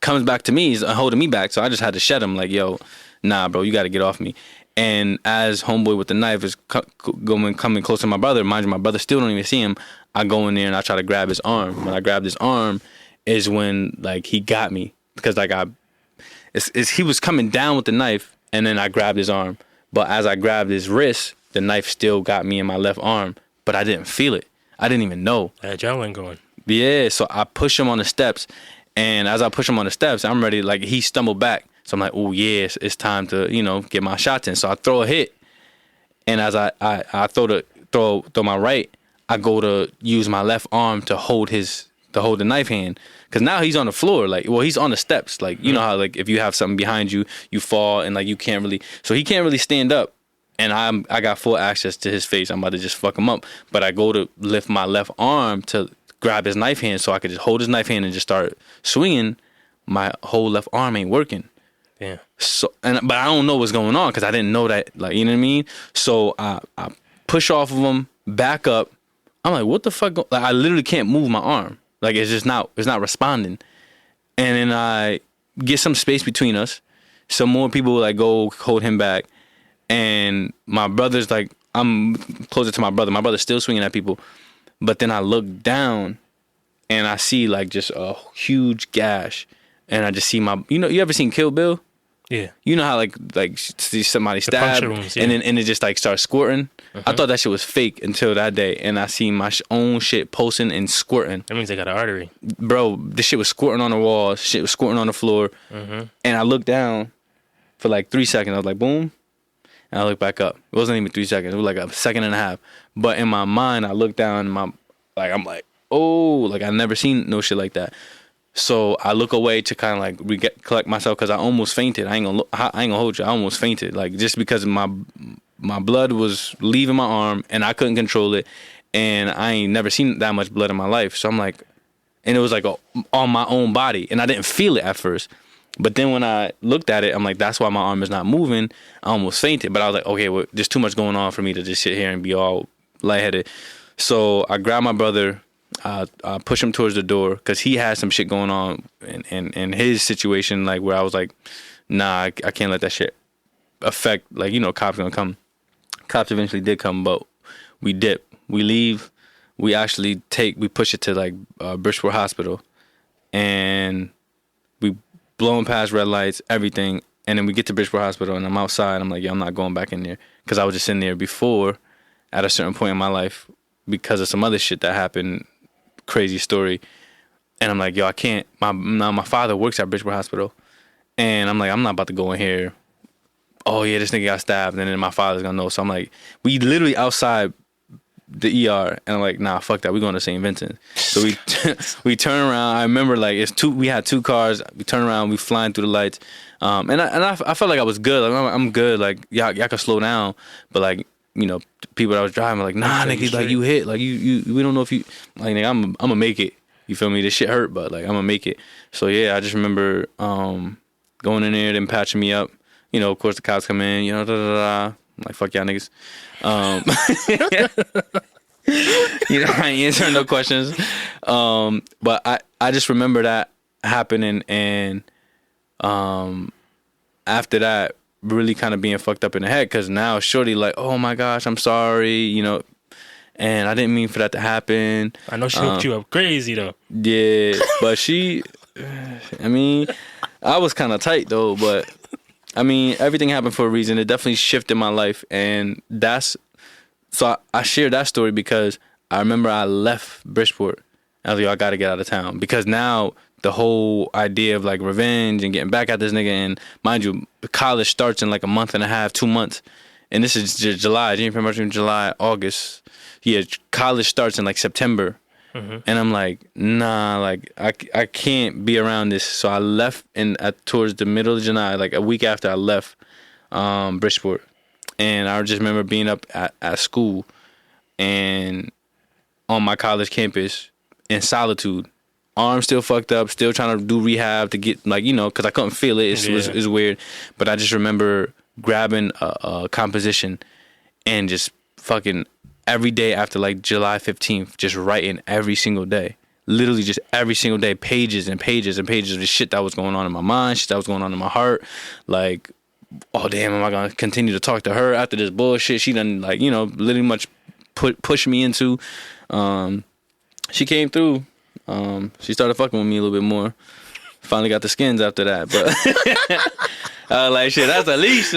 comes back to me, he's holding me back, so I just had to shed him. Like, yo, nah, bro, you got to get off me. And as Homeboy with the knife is coming closer to my brother, mind you, my brother still don't even see him. I go in there and I try to grab his arm. When I grabbed his arm is when, like, he got me, because like he was coming down with the knife, and then I grabbed his arm. But as I grabbed his wrist, the knife still got me in my left arm, but I didn't feel it. I didn't even know. That adrenaline going. Yeah, so I push him on the steps, and as I push him on the steps, I'm ready. Like, he stumbled back, so I'm like, oh yeah, it's time to get my shots in. So I throw a hit, and as I throw my right, I go to use my left arm to hold the knife hand. Because now he's on the floor, like, well, he's on the steps. Like, you know how, like, if you have something behind you, you fall, and, like, you can't really... So he can't really stand up, and I got full access to his face. I'm about to just fuck him up. But I go to lift my left arm to grab his knife hand so I could just hold his knife hand and just start swinging. My whole left arm ain't working. Yeah. So, but I don't know what's going on, because I didn't know that, like, you know what I mean? So I push off of him, back up. I'm like, what the fuck? Like, I literally can't move my arm. Like, it's not responding. And then I get some space between us. Some more people like go hold him back. And my brother's like, I'm closer to my brother. My brother's still swinging at people. But then I look down and I see like just a huge gash. And I just see you ever seen Kill Bill? Yeah. You know how like see somebody stab wounds, yeah. and it just like starts squirting? I thought that shit was fake until that day, and I seen my own shit pulsing and squirting. That means they got an artery. Bro, this shit was squirting on the walls, shit was squirting on the floor. And I looked down for like 3 seconds. I was like, boom. And I looked back up. It wasn't even 3 seconds. It was like a second and a half. But in my mind, I looked down and I'm like, oh, like I never seen no shit like that. So I look away to kind of like collect myself, because I almost fainted. I ain't gonna hold you. I almost fainted, like just because my blood was leaving my arm and I couldn't control it, and I ain't never seen that much blood in my life. So I'm like, and it was like on my own body, and I didn't feel it at first. But then when I looked at it, I'm like, that's why my arm is not moving. I almost fainted, but I was like, okay, well, there's too much going on for me to just sit here and be all lightheaded. So I grabbed my brother. I push him towards the door, because he had some shit going on in his situation, like where I was like, nah, I can't let that shit affect, like, cops gonna come. Cops eventually did come, but we dip. We leave. We actually push it to like Bridgeport Hospital, and we blowing past red lights, everything. And then we get to Bridgeport Hospital, and I'm outside. I'm like, yeah, I'm not going back in there, because I was just in there before at a certain point in my life because of some other shit that happened. Crazy story. And I'm like, yo, I can't. My father works at Bridgeport Hospital, and I'm like, I'm not about to go in here. Oh yeah, this nigga got stabbed, and then my father's gonna know. So I'm like, we literally outside the ER, and I'm like, nah, fuck that, we going to St. Vincent. So we turn around. I remember like we had 2 cars. We turn around, we flying through the lights, and I felt like I was good. Like I'm good. Like y'all can slow down, but like, you know, people that was driving were like, nah, nigga, like you hit, like you we don't know if you, like, nigga, I'm gonna make it. You feel me? This shit hurt, but like I'm gonna make it. So yeah, I just remember going in there, them patching me up. You know, of course the cops come in. You know, I'm like, fuck y'all niggas. You know, I ain't answering no questions. But I just remember that happening, and after that, really kind of being fucked up in the head, because now shorty like, oh my gosh, I'm sorry, you know, and I didn't mean for that to happen. I know she hooked you up crazy though. Yeah, but I mean, I was kind of tight though, but I mean, everything happened for a reason. It definitely shifted my life, and so I shared that story because I remember I left Bridgeport. I was like, I gotta get out of town, because now the whole idea of like revenge and getting back at this nigga, and mind you, college starts in like a month and a half, 2 months, and this is July, January, July, August. Yeah, college starts in like September, and I'm like, nah, like I can't be around this. So I left towards the middle of July, like a week after I left Bridgeport, and I just remember being up at school and on my college campus in solitude. Arm still fucked up, still trying to do rehab to get, like, you know, because I couldn't feel it. It was weird. But I just remember grabbing a composition and just fucking every day after like July 15th, just writing every single day. Literally just every single day, pages and pages and pages of the shit that was going on in my mind, shit that was going on in my heart. Like, oh damn, am I going to continue to talk to her after this bullshit she done, like, you know, literally much push me into. She came through. She started fucking with me a little bit more. Finally got the skins after that, but I was like, shit, that's the least.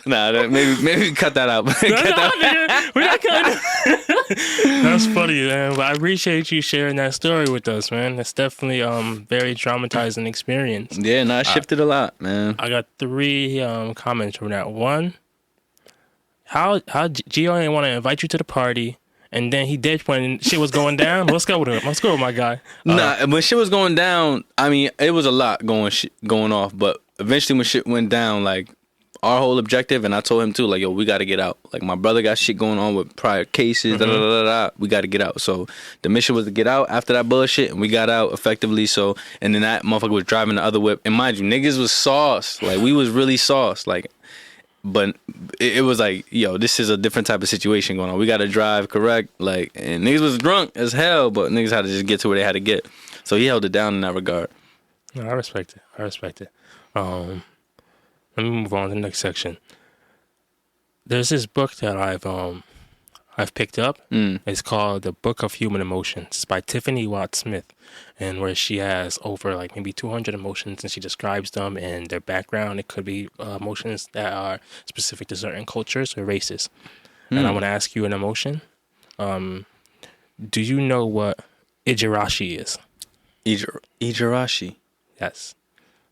Nah, maybe cut that out. We're not cutting. That's funny, man. But I appreciate you sharing that story with us, man. That's definitely very traumatizing experience. Yeah, no, it shifted a lot, man. I got 3 comments from that. One, how Gio didn't want to invite you to the party, and then he did when shit was going down. Let's go with him. Let's go with my guy. Nah, when shit was going down, I mean, it was a lot going off, but eventually when shit went down, like, our whole objective, and I told him too, like, yo, we got to get out. Like, my brother got shit going on with prior cases, we got to get out. So the mission was to get out after that bullshit, and we got out effectively. So, and then that motherfucker was driving the other whip, and mind you, niggas was sauce. Like, we was really sauce. Like, but it was like, yo, this is a different type of situation going on. We got to drive correct. Like, and niggas was drunk as hell, but niggas had to just get to where they had to get. So he held it down in that regard. No, I respect it. Let me move on to the next section. There's this book that I've picked up. It's called The Book of Human Emotions. It's by Tiffany Watt Smith, and where she has over like maybe 200 emotions, and she describes them and their background. It could be emotions that are specific to certain cultures or races. And I want to ask you an emotion. Do you know what Ijirashi is? Ijirashi? Yes.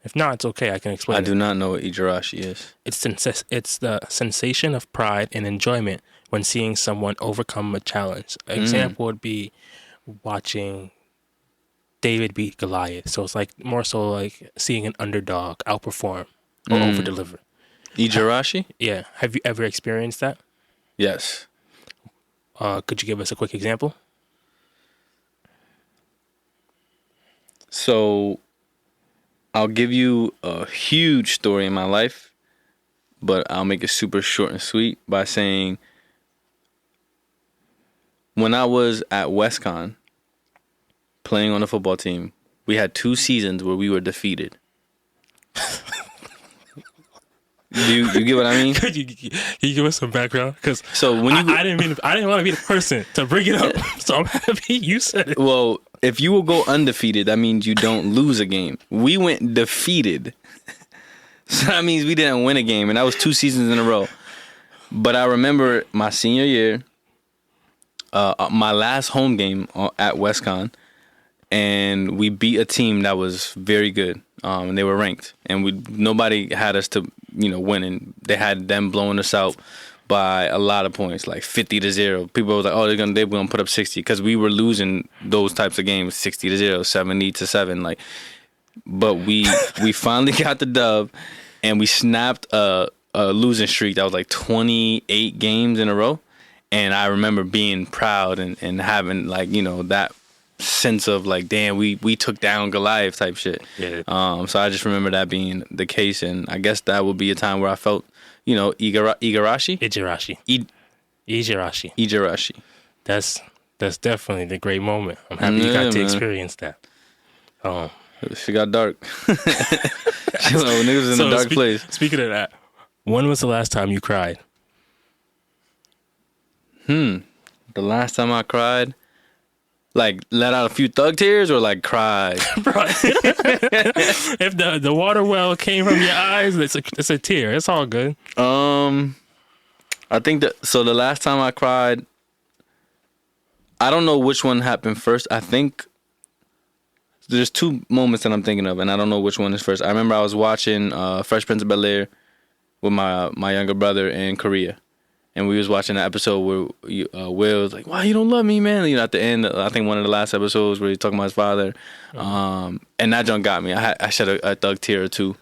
If not, it's okay. I can explain. I do not know what Ijirashi is. It's the sensation of pride and enjoyment when seeing someone overcome a challenge. An example would be watching David beat Goliath. So it's like more so like seeing an underdog outperform or over-deliver. Ijirashi? Yeah. Have you ever experienced that? Yes. Could you give us a quick example? So I'll give you a huge story in my life, but I'll make it super short and sweet by saying, when I was at WestCon playing on the football team, we had 2 seasons where we were defeated. You get what I mean? Could you give us some background? Because I didn't want to be the person to bring it up, so I'm happy you said it. Well, if you will go undefeated, that means you don't lose a game. We went defeated, so that means we didn't win a game, and that was 2 seasons in a row. But I remember my senior year, my last home game at WestCon, and we beat a team that was very good, and they were ranked, and nobody had us to win, and they had them blowing us out by a lot of points, like 50-0. People were like, oh, they're gonna put up 60 because we were losing those types of games 60-0, 70-7. Like, but we finally got the dub, and we snapped a losing streak that was like 28 games in a row. And I remember being proud and having like, you know, that sense of like, damn, we took down Goliath type shit. Yeah. So I just remember that being the case, and I guess that would be a time where I felt, you know, Igarashi. That's definitely the great moment. I'm happy you got to experience that. She got dark. Niggas was in a dark place. Speaking of that, when was the last time you cried? The last time I cried, like let out a few thug tears, or like cried. If the water well came from your eyes, it's a tear. It's all good. I think the last time I cried, I don't know which one happened first. I think there's two moments that I'm thinking of, and I don't know which one is first. I remember I was watching Fresh Prince of Bel-Air with my younger brother in Korea. And we was watching an episode where Will was like, "Why you don't love me, man?" You know, at the end, I think one of the last episodes where he's talking about his father, and that joint got me. I shed a thug tear or two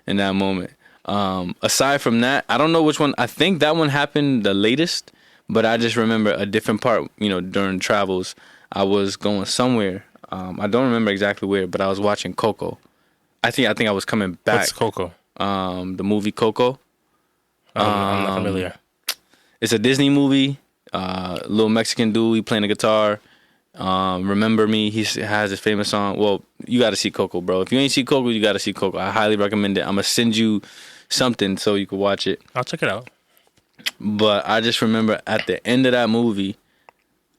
in that moment. Aside from that, I don't know which one. I think that one happened the latest, but I just remember a different part. You know, during travels, I was going somewhere. I don't remember exactly where, but I was watching Coco. I think I was coming back. What's Coco? The movie Coco. I'm not familiar. It's a Disney movie. Little Mexican dude, he playing the guitar. Remember Me, he has his famous song. Well, you got to see Coco, bro. If you ain't see Coco, you got to see Coco. I highly recommend it. I'm going to send you something so you can watch it. I'll check it out. But I just remember at the end of that movie,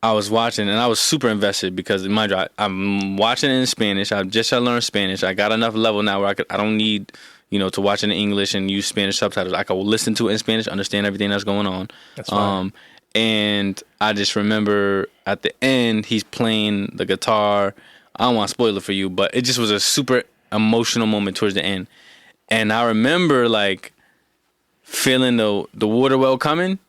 I was watching, and I was super invested because, mind you, I'm watching it in Spanish. I just learned Spanish. I got enough level now where I don't need, you know, to watch it in English and use Spanish subtitles. I could listen to it in Spanish, understand everything that's going on. That's fine. And I just remember at the end, he's playing the guitar. I don't want to spoil it for you, but it just was a super emotional moment towards the end. And I remember like feeling the water well coming.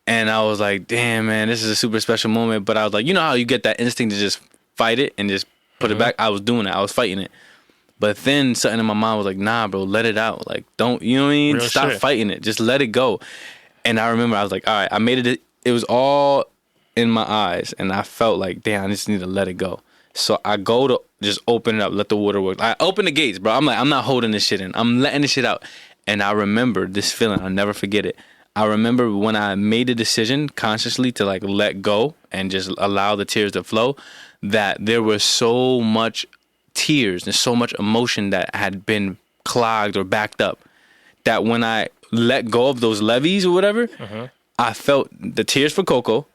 And I was like, damn, man, this is a super special moment. But I was like, you know how you get that instinct to just fight it and just put it back? I was doing it. I was fighting it. But then something in my mind was like, nah, bro, let it out. Like, don't, you know what I mean? Stop fighting it. Just let it go. And I remember I was like, all right, I made it. It was all in my eyes. And I felt like, damn, I just need to let it go. So I go to just open it up, let the water work. I open the gates, bro. I'm like, I'm not holding this shit in. I'm letting this shit out. And I remember this feeling. I'll never forget it. I remember when I made a decision consciously to like let go and just allow the tears to flow, that there was so much tears and so much emotion that had been clogged or backed up, that when I let go of those levees or whatever, I felt the tears for Coco,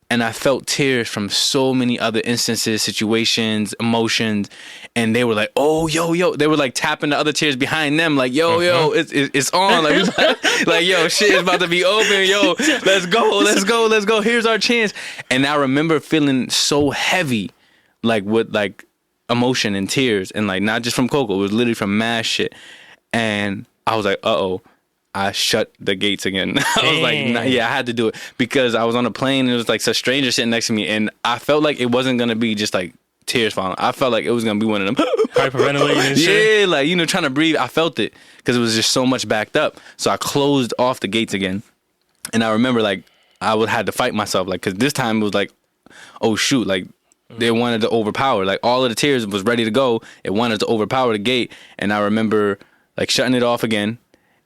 and I felt tears from so many other instances, situations, emotions, and they were like, "Oh, yo," they were like tapping the other tears behind them, like, "Yo, it's on," like, "Yo, shit is about to be open, yo, let's go, here's our chance." And I remember feeling so heavy, like with like emotion and tears, and like not just from Coco, it was literally from mad shit. And I was like, uh-oh, I shut the gates again. I was like, nah, yeah, I had to do it because I was on a plane and it was like a stranger sitting next to me, and I felt like it wasn't gonna be just like tears falling. I felt like it was gonna be one of them hyperventilating and shit. Yeah, like, you know, trying to breathe. I felt it because it was just so much backed up. So I closed off the gates again, and I remember like I had to fight myself, like, because this time it was like, oh shoot, like they wanted to overpower. Like all of the tears was ready to go. It wanted to overpower the gate, and I remember like shutting it off again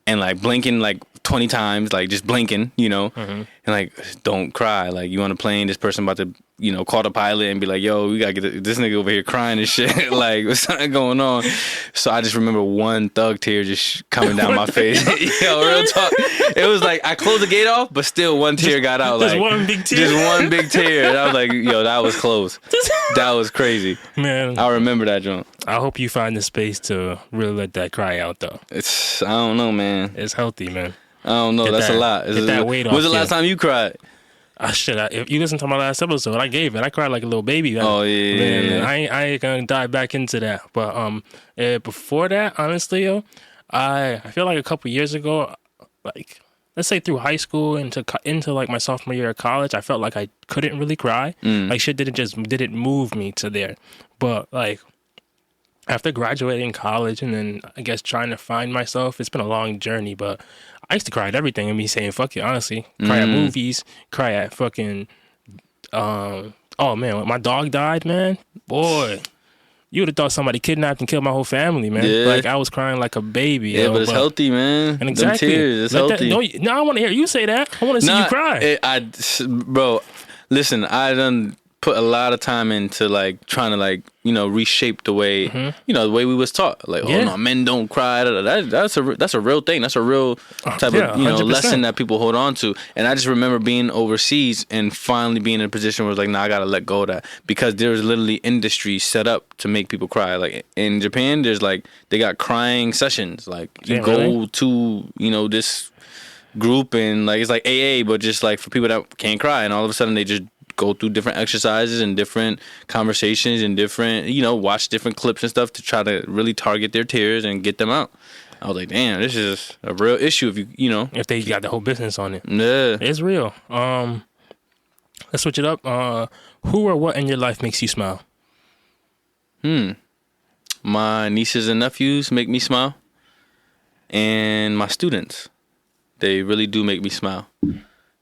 and like blinking like 20 times, like just blinking, you know, and like, don't cry. Like, you on a plane, this person about to, you know, call the pilot and be like, yo, we gotta get this nigga over here crying and shit. Like, what's something going on? So I just remember one thug tear just coming down my face. Yo, real talk. It was like I closed the gate off, but still one tear got out. Just like one big tear. Just one big tear. And I was like, yo, that was close. That was crazy. Man, I remember that joint. I hope you find the space to really let that cry out, though. I don't know, man. It's healthy, man. I don't know. That's a lot. Get that weight off. When's the last time you cried? If you listen to my last episode, I gave it. I cried like a little baby. Oh yeah. Man, I ain't gonna dive back into that. But before that, honestly, yo, I feel like a couple years ago, like let's say through high school into like my sophomore year of college, I felt like I couldn't really cry. Like shit didn't move me to there. But like after graduating college and then I guess trying to find myself, it's been a long journey. But I used to cry at everything and me saying fuck it, honestly. Cry at movies, cry at fucking. Oh man, when my dog died, man, boy. You would have thought somebody kidnapped and killed my whole family, man. Yeah. Like I was crying like a baby. Yeah, but it's healthy, man. And exactly. Them tears, it's healthy. No, I want to hear you say that. I want to see you cry. Bro, listen, I done put a lot of time into like trying to like, you know, reshape the way, you know, the way we was taught. Like, oh no, men don't cry. That's a real thing. That's a real type of, you know, 100%. Lesson that people hold on to. And I just remember being overseas and finally being in a position where it's like, nah, I gotta let go of that, because there's literally industry set up to make people cry. Like in Japan, there's like they got crying sessions. Like you go to, you know, this group and like it's like AA, but just like for people that can't cry, and all of a sudden they just go through different exercises and different conversations and different, you know, watch different clips and stuff to try to really target their tears and get them out. I was like, damn, this is a real issue if if they got the whole business on it. Yeah. It's real. Let's switch it up. Who or what in your life makes you smile? My nieces and nephews make me smile. And my students. They really do make me smile.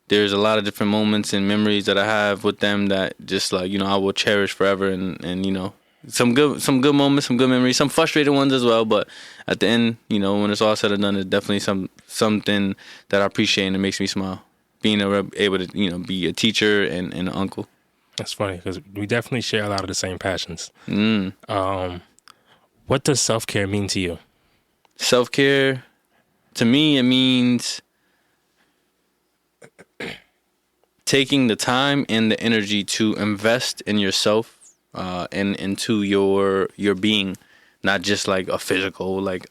There's a lot of different moments and memories that I have with them that just like, you know, I will cherish forever, and you know, some good moments, some good memories, some frustrated ones as well, but at the end, you know, when it's all said and done, it's definitely something that I appreciate and it makes me smile. Being able to, you know, be a teacher and an uncle. That's funny because we definitely share a lot of the same passions. What does self-care mean to you? Self-care, to me, it means taking the time and the energy to invest in yourself and into your being, not just like a physical. Like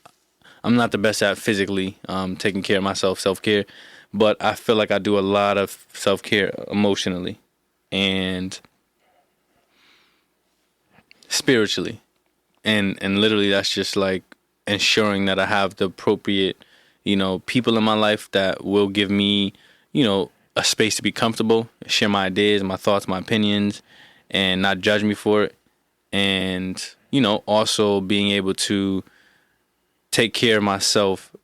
I'm not the best at physically taking care of myself, self-care, but I feel like I do a lot of self-care emotionally and spiritually, and literally that's just like ensuring that I have the appropriate, you know, people in my life that will give me, you know, a space to be comfortable, share my ideas, my thoughts, my opinions, and not judge me for it. And, you know, also being able to take care of myself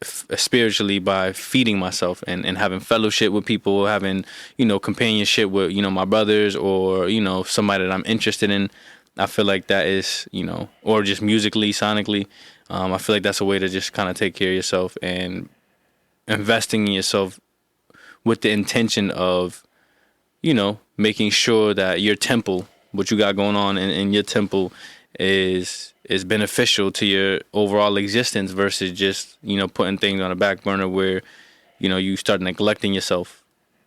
spiritually by feeding myself and having fellowship with people, having, you know, companionship with, you know, my brothers or, you know, somebody that I'm interested in. I feel like that is, you know, or just musically, sonically. I feel like that's a way to just kind of take care of yourself and investing in yourself with the intention of, you know, making sure that your temple, what you got going on in your temple is beneficial to your overall existence versus just, you know, putting things on a back burner where, you know, you start neglecting yourself,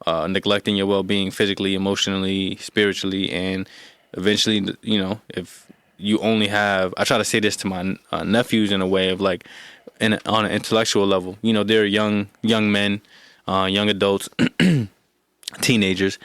neglecting your well-being physically, emotionally, spiritually, and eventually, you know, if you only have, I try to say this to my nephews in a way of like, on an intellectual level, you know, they're young men, young adults, teenagers,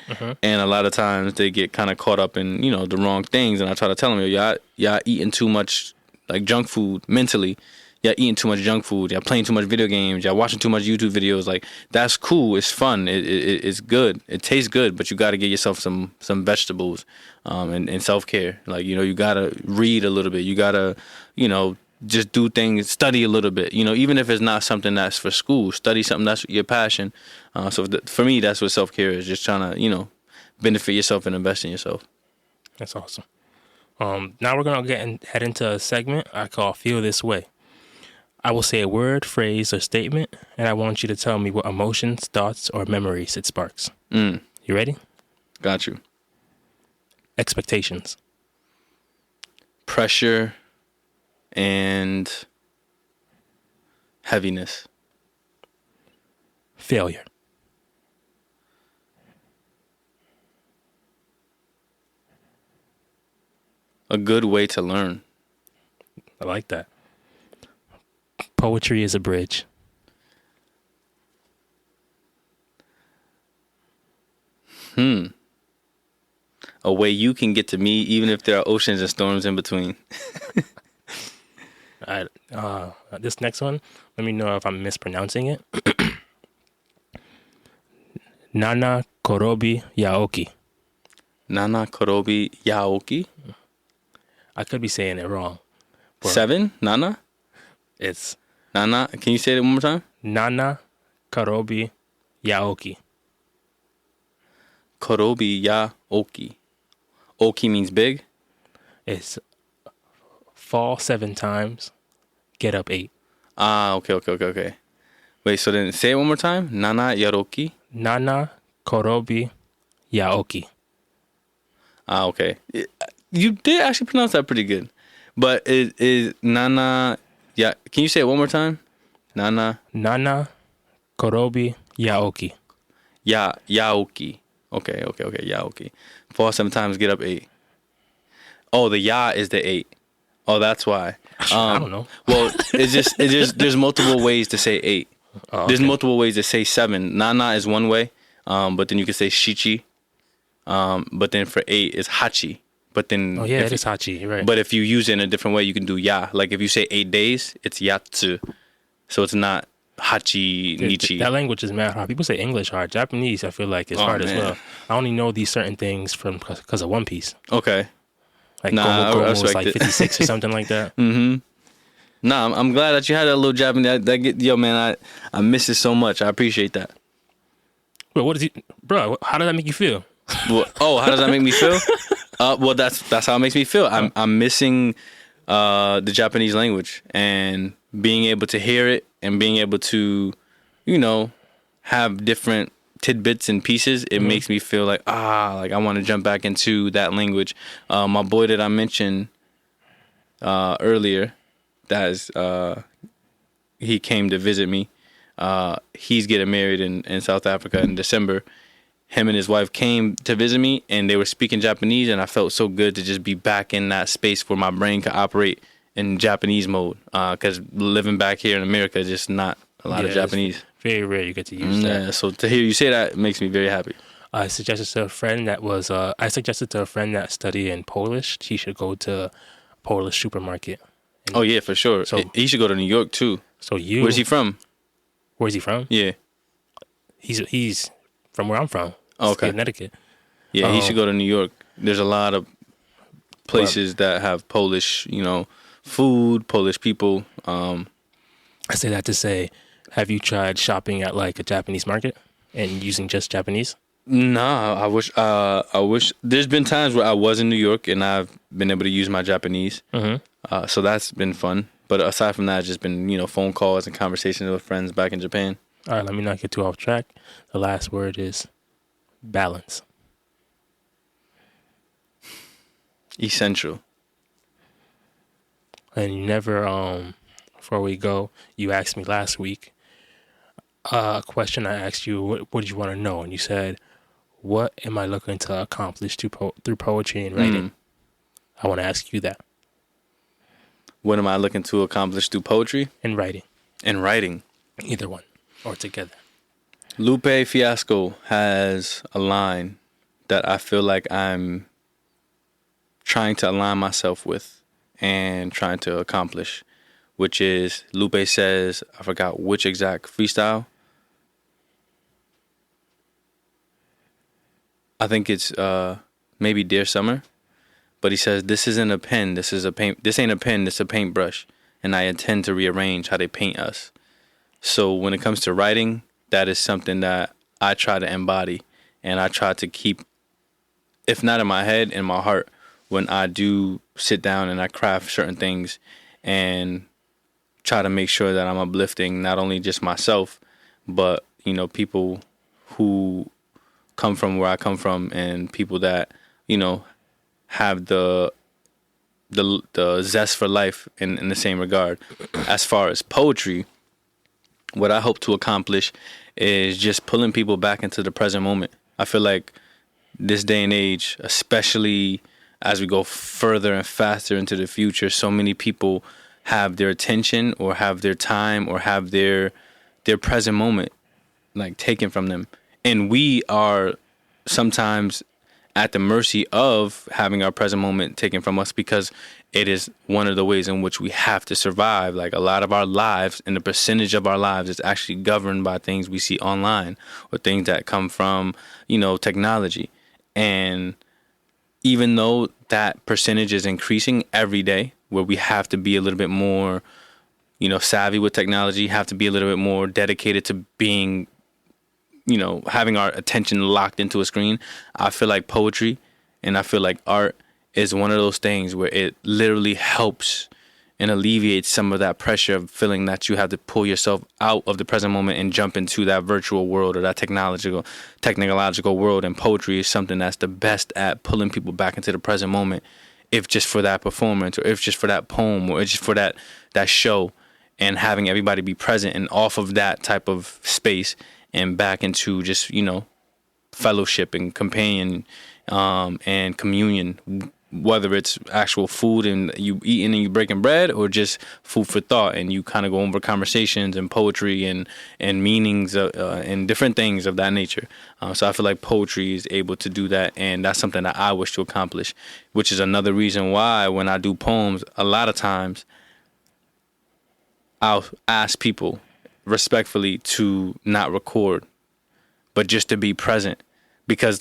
and a lot of times they get kind of caught up in, you know, the wrong things. And I try to tell them, y'all eating too much like junk food mentally. Y'all eating too much junk food. Y'all playing too much video games. Y'all watching too much YouTube videos. Like that's cool. It's fun. It's good. It tastes good. But you got to get yourself some vegetables, and self care. Like, you know, you got to read a little bit. You got to, you know, just do things, study a little bit, you know, even if it's not something that's for school, study something that's your passion. For me, that's what self-care is, just trying to, you know, benefit yourself and invest in yourself. That's awesome. Now we're going to head into a segment I call Feel This Way. I will say a word, phrase, or statement, and I want you to tell me what emotions, thoughts, or memories it sparks. You ready? Got you. Expectations. Pressure and heaviness. Failure. A good way to learn. I like that. Poetry is a bridge. A way you can get to me even if there are oceans and storms in between. This next one, let me know if I'm mispronouncing it. Nana Korobi Yaoki. Nana Korobi Yaoki. I could be saying it wrong. 7? Nana? It's Nana. Can you say it one more time? Nana Korobi Yaoki. Korobi Yaoki. Oki means big? It's fall 7 times, get up 8. Okay. Wait, so then say it one more time. Nana Yaroki. Nana Korobi Yaoki. Okay. You did actually pronounce that pretty good. But is Nana... Yeah, can you say it one more time? Nana Korobi Yaoki. Yaoki. Okay, Yaoki. Fall 7 times, get up 8. Oh, the Ya is the 8. Oh, that's why. I don't know. Well, it's just there's multiple ways to say 8. Oh, okay. There's multiple ways to say 7. Nana is one way, but then you can say Shichi. But then for 8 is Hachi. But then it is Hachi, you're right. But if you use it in a different way, you can do Ya. Like if you say 8 days, it's Yatsu. So it's not Hachi Nichi. That language is mad hard. People say English hard. Japanese, I feel like, is hard as well. I only know these certain things because of One Piece. Okay. Like I Gomu is respect like it. 56 or something like that. Mm-hmm. Nah, I'm glad that you had that little Japanese. Yo, man, I miss it so much. I appreciate that. But what does he, bro? How does that make you feel? Well, how does that make me feel? Well, that's how it makes me feel. I'm missing the Japanese language and being able to hear it and being able to, have different tidbits and pieces. It makes me feel like I want to jump back into that language. My boy that I mentioned earlier, he came to visit me. He's getting married in South Africa in December. Him and his wife came to visit me, and they were speaking Japanese, and I felt so good to just be back in that space where my brain could operate in Japanese mode. Because living back here in America, just not a lot of Japanese. Very rare you get to use that. Yeah, so to hear you say that makes me very happy. I suggested to a friend that studied in Polish, he should go to Polish supermarket. Oh yeah, for sure. So he should go to New York too. So where's he from? Where's he from? Yeah, he's from where I'm from. Okay, Connecticut. Yeah, he should go to New York. There's a lot of places that have Polish, food, Polish people. I say that to say, have you tried shopping at like a Japanese market and using just Japanese? Nah, I wish. There's been times where I was in New York and I've been able to use my Japanese. Mm-hmm. So that's been fun. But aside from that, it's just been, phone calls and conversations with friends back in Japan. All right, let me not get too off track. The last word is balance. Essential. And you never, before we go, you asked me last week a question. I asked you, what did you want to know? And you said, what am I looking to accomplish through poetry and writing? I want to ask you that. What am I looking to accomplish through poetry? And writing. And writing. Either one. Or together. Lupe Fiasco has a line that I feel like I'm trying to align myself with and trying to accomplish, which is, Lupe says, I forgot which exact freestyle. I think it's maybe Dear Summer, but he says, this isn't a pen, this ain't a pen, this is a paintbrush, and I intend to rearrange how they paint us. So when it comes to writing, that is something that I try to embody, and I try to keep, if not in my head, in my heart, when I do sit down and I craft certain things and try to make sure that I'm uplifting not only just myself, but, people who come from where I come from and people that, have the zest for life in the same regard. As far as poetry, what I hope to accomplish is just pulling people back into the present moment. I feel like this day and age, especially as we go further and faster into the future, so many people have their attention or have their time or have their present moment like taken from them. And we are sometimes at the mercy of having our present moment taken from us, because it is one of the ways in which we have to survive. Like a lot of our lives and the percentage of our lives is actually governed by things we see online or things that come from, technology. And even though that percentage is increasing every day, where we have to be a little bit more, savvy with technology, have to be a little bit more dedicated to being, having our attention locked into a screen, I feel like poetry and I feel like art is one of those things where it literally helps and alleviates some of that pressure of feeling that you have to pull yourself out of the present moment and jump into that virtual world or that technological world. And poetry is something that's the best at pulling people back into the present moment, if just for that performance, or if just for that poem, or just for that show, and having everybody be present and off of that type of space and back into just, fellowship and companion and communion, whether it's actual food and you eating and you breaking bread, or just food for thought and you kind of go over conversations and poetry and meanings and different things of that nature. So I feel like poetry is able to do that, and that's something that I wish to accomplish, which is another reason why when I do poems, a lot of times I'll ask people respectfully to not record, but just to be present. Because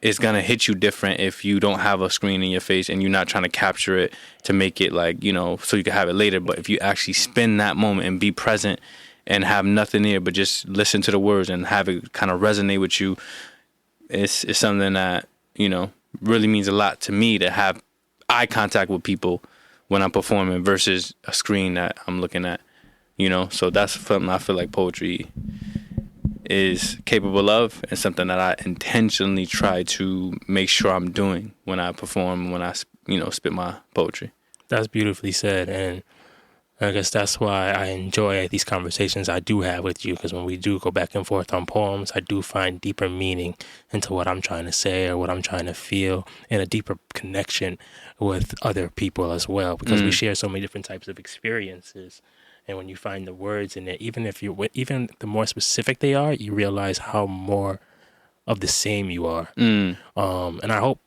it's gonna hit you different if you don't have a screen in your face and you're not trying to capture it to make it so you can have it later. But if you actually spend that moment and be present and have nothing there but just listen to the words and have it kind of resonate with you, it's something that really means a lot to me, to have eye contact with people when I'm performing versus a screen that I'm looking at. So that's something I feel like poetry is capable of, and something that I intentionally try to make sure I'm doing when I perform, when I spit my poetry. That's beautifully said, and I guess that's why I enjoy these conversations I do have with you, because when we do go back and forth on poems, I do find deeper meaning into what I'm trying to say or what I'm trying to feel, and a deeper connection with other people as well, because we share so many different types of experiences. And when you find the words in it, even the more specific they are, you realize how more of the same you are. And I hope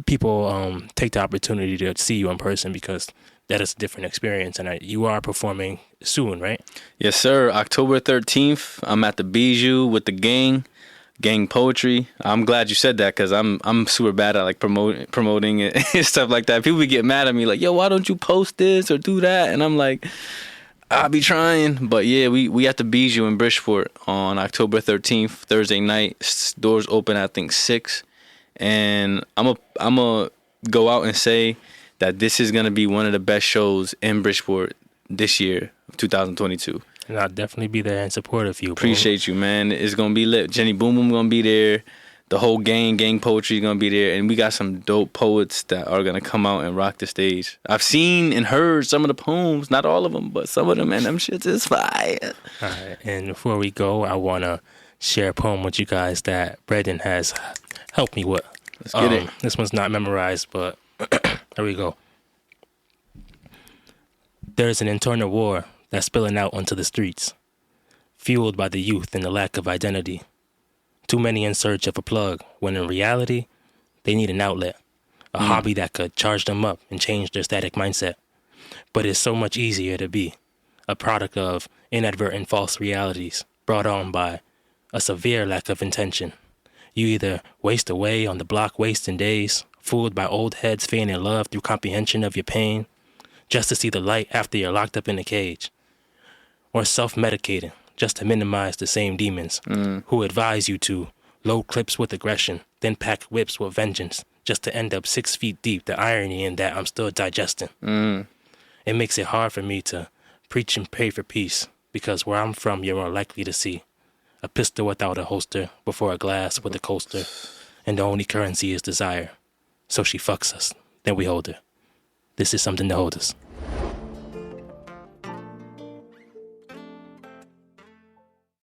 people take the opportunity to see you in person, because that is a different experience. And you are performing soon, right? Yes, sir. October 13th, I'm at the Bijou with the gang poetry. I'm glad you said that, because I'm super bad at promoting it and stuff like that. People be getting mad at me like, yo, why don't you post this or do that? And I'm like, I'll be trying. But yeah, we at the Bijou in Bridgeport on October 13th, Thursday night. Doors open at, I think, 6. And I'm a go out and say that this is going to be one of the best shows in Bridgeport this year, 2022. And I'll definitely be there and support of you. Appreciate you, man. It's going to be lit. Jenny Boom Boom going to be there. The whole gang poetry is going to be there. And we got some dope poets that are going to come out and rock the stage. I've seen and heard some of the poems, not all of them, but some of them, and them shits is fire. All right. And before we go, I want to share a poem with you guys that Brenden has helped me with. Let's get it. This one's not memorized, but there we go. There is an internal war that's spilling out onto the streets, fueled by the youth and the lack of identity. Too many in search of a plug, when in reality, they need an outlet, a hobby that could charge them up and change their static mindset. But it's so much easier to be a product of inadvertent false realities brought on by a severe lack of intention. You either waste away on the block wasting days, fooled by old heads feigning love through comprehension of your pain, just to see the light after you're locked up in a cage, or self-medicating just to minimize the same demons who advise you to load clips with aggression, then pack whips with vengeance, just to end up 6 feet deep. The irony in that I'm still digesting. It makes it hard for me to preach and pray for peace, because where I'm from, you're more likely to see a pistol without a holster before a glass with a coaster, and the only currency is desire. So she fucks us, then we hold her. This is something to hold us.